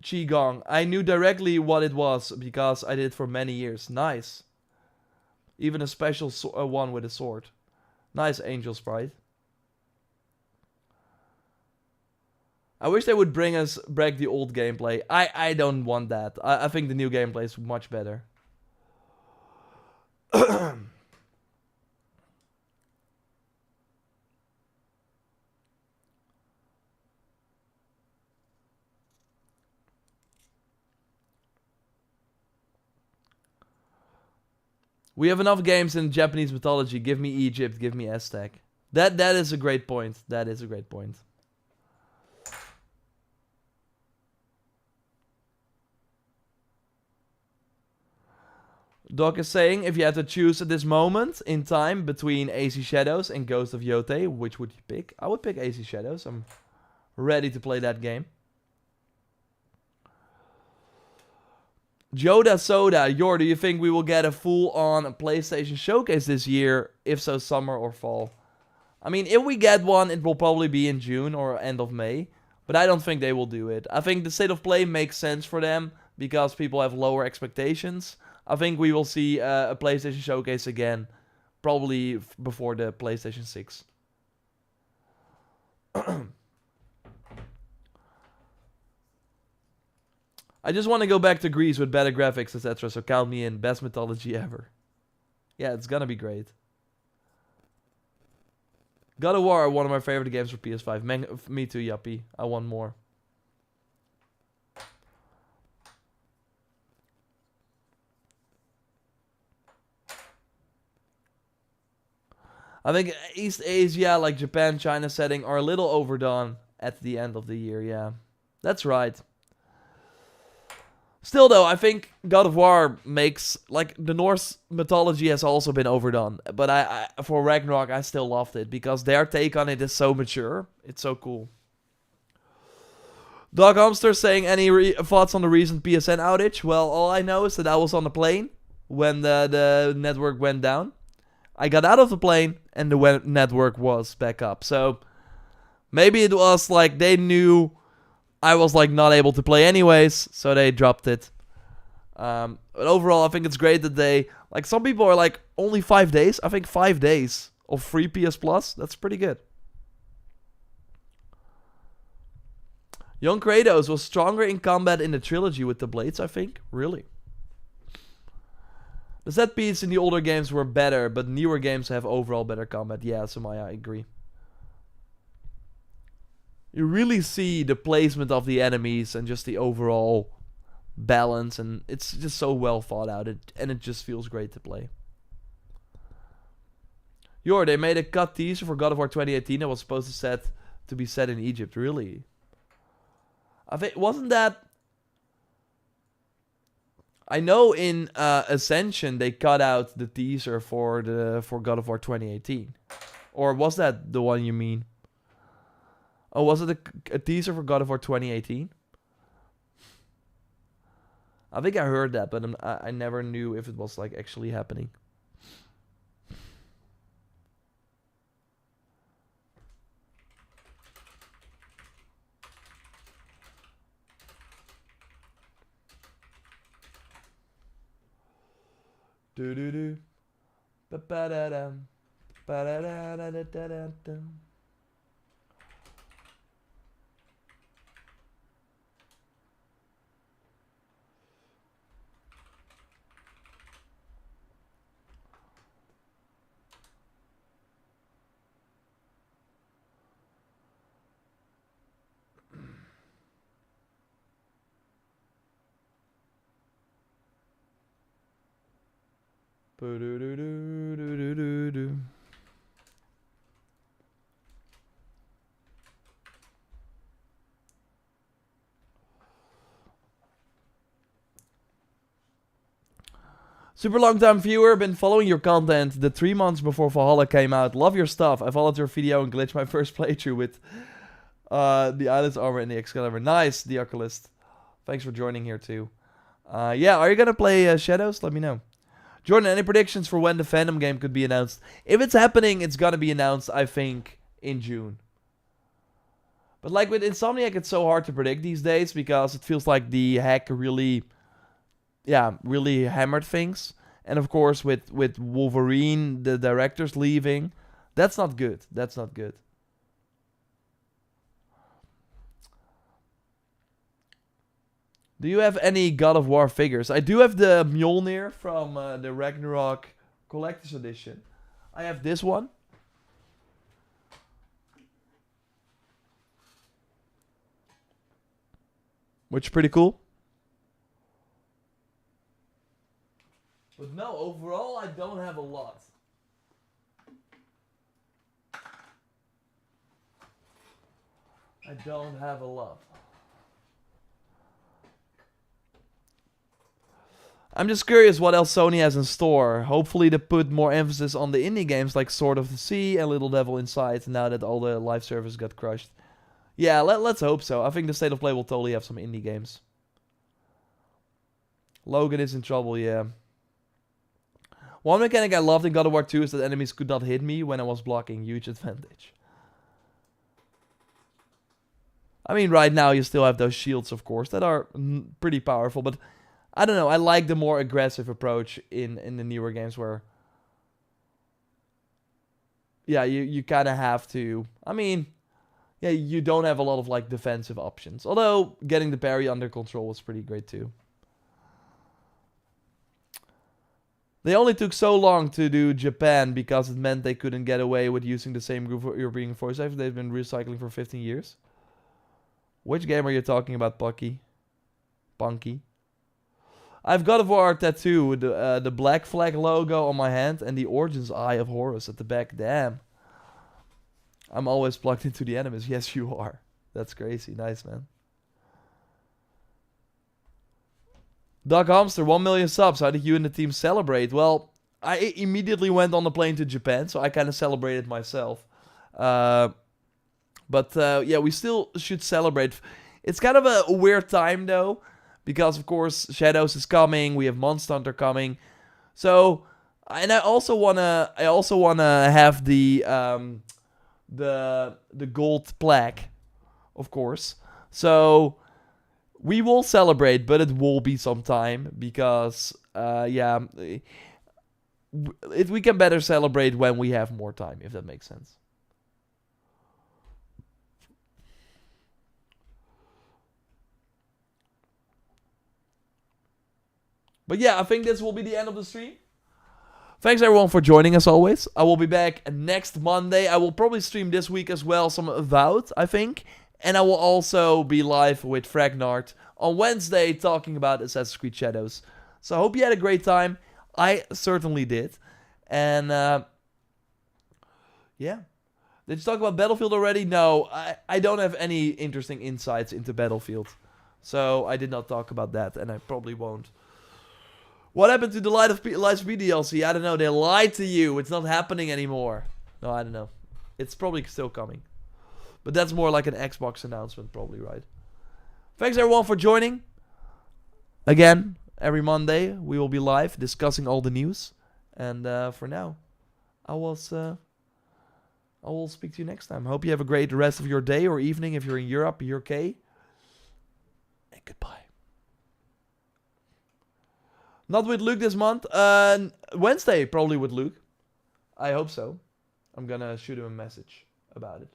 Qigong. I knew directly what it was because I did it for many years. Nice. Even a special one with a sword. Nice, Angel Sprite. I wish they would bring us back the old gameplay. I don't want that. I think the new gameplay is much better. We have enough games in Japanese mythology. Give me Egypt. Give me Aztec. That is a great point. That is a great point. Doc is saying, if you had to choose at this moment in time between AC Shadows and Ghost of Yote, which would you pick? I would pick AC Shadows. I'm ready to play that game. Joda Soda, do you think we will get a full-on PlayStation showcase this year? If so, summer or fall? I mean, if we get one, it will probably be in June or end of May. But I don't think they will do it. I think the State of Play makes sense for them because people have lower expectations. I think we will see a PlayStation showcase again, probably before the PlayStation 6. I just want to go back to Greece with better graphics, etc. So count me in. Best mythology ever. Yeah, it's gonna be great. God of War, one of my favorite games for PS5. Me too, Yuppie. I want more. I think East Asia, like Japan, China setting, are a little overdone at the end of the year, yeah. That's right. Still, though, I think God of War makes... Like, the Norse mythology has also been overdone. But I for Ragnarok, I still loved it. Because their take on it is so mature. It's so cool. Dog Hamster saying, any thoughts on the recent PSN outage? Well, all I know is that I was on the plane when the network went down. I got out of the plane and the network was back up. So, maybe it was like they knew... I was like not able to play anyways, so they dropped it. But overall, I think it's great that they... Like, some people are like, only 5 days? I think 5 days of free PS Plus, that's pretty good. Young Kratos was stronger in combat in the trilogy with the blades, I think. Really? The set pieces in the older games were better, but newer games have overall better combat. Yeah, Samaya, I agree. You really see the placement of the enemies and just the overall balance, and it's just so well thought out, and it just feels great to play. They made a cut teaser for God of War 2018 that was supposed to be set in Egypt. Really? I think wasn't that? I know in Ascension they cut out the teaser for God of War 2018, or was that the one you mean? Oh, was it a teaser for God of War 2018? I think I heard that, but I never knew if it was like actually happening. Do do do. Ba ba da dum. Ba da da da da da dum. Ba-do-do-do-do-do-do-do. Super long time viewer, been following your content the 3 months before Valhalla came out. Love your stuff. I followed your video and glitched my first playthrough with the Island's armor and the Excalibur. Nice, the Oculist. Thanks for joining here too. Yeah, are you gonna play Shadows? Let me know. Jordan, any predictions for when the Phantom game could be announced? If it's happening, it's gonna be announced, I think, in June. But like with Insomniac, it's so hard to predict these days because it feels like the hack really hammered things. And of course, with Wolverine, the director's leaving, that's not good. That's not good. Do you have any God of War figures? I do have the Mjolnir from the Ragnarok Collector's Edition. I have this one. Which is pretty cool. But no, overall, I don't have a lot. I don't have a lot. I'm just curious what else Sony has in store. Hopefully they put more emphasis on the indie games like Sword of the Sea and Little Devil Inside now that all the live service got crushed. Yeah, let's hope so. I think the State of Play will totally have some indie games. Logan is in trouble, yeah. One mechanic I loved in God of War 2 is that enemies could not hit me when I was blocking. Huge advantage. I mean, right now you still have those shields, of course, that are pretty powerful, but I don't know. I like the more aggressive approach in the newer games where, yeah, you kind of have to. I mean, yeah, you don't have a lot of like defensive options. Although getting the parry under control was pretty great too. They only took so long to do Japan because it meant they couldn't get away with using the same group of European voice actors they've been recycling for 15 years. Which game are you talking about, Punky? I've got God of War tattoo with the Black Flag logo on my hand and the Origins Eye of Horus at the back. Damn. I'm always plugged into the enemies. Yes, you are. That's crazy. Nice, man. Doug Hamster, 1 million subs. How did you and the team celebrate? Well, I immediately went on the plane to Japan, so I kind of celebrated myself. But yeah, we still should celebrate. It's kind of a weird time, though. Because, of course, Shadows is coming. We have Monster Hunter coming. So, and I also wanna have the gold plaque, of course. So, we will celebrate, but it will be some time. Because, yeah, we can better celebrate when we have more time, if that makes sense. But yeah, I think this will be the end of the stream. Thanks everyone for joining as always. I will be back next Monday. I will probably stream this week as well, some Avowed, I think. And I will also be live with Fragnard on Wednesday talking about Assassin's Creed Shadows. So I hope you had a great time. I certainly did. And yeah. Did you talk about Battlefield already? No, I don't have any interesting insights into Battlefield. So I did not talk about that, and I probably won't. What happened to the Light of Speed DLC? I don't know. They lied to you. It's not happening anymore. No, I don't know. It's probably still coming. But that's more like an Xbox announcement, probably, right? Thanks, everyone, for joining. Again, every Monday, we will be live discussing all the news. And for now, I will speak to you next time. Hope you have a great rest of your day or evening if you're in Europe, UK. And goodbye. Not with Luke this month. Wednesday, probably with Luke. I hope so. I'm gonna shoot him a message about it.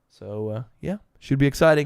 So, yeah. Should be exciting.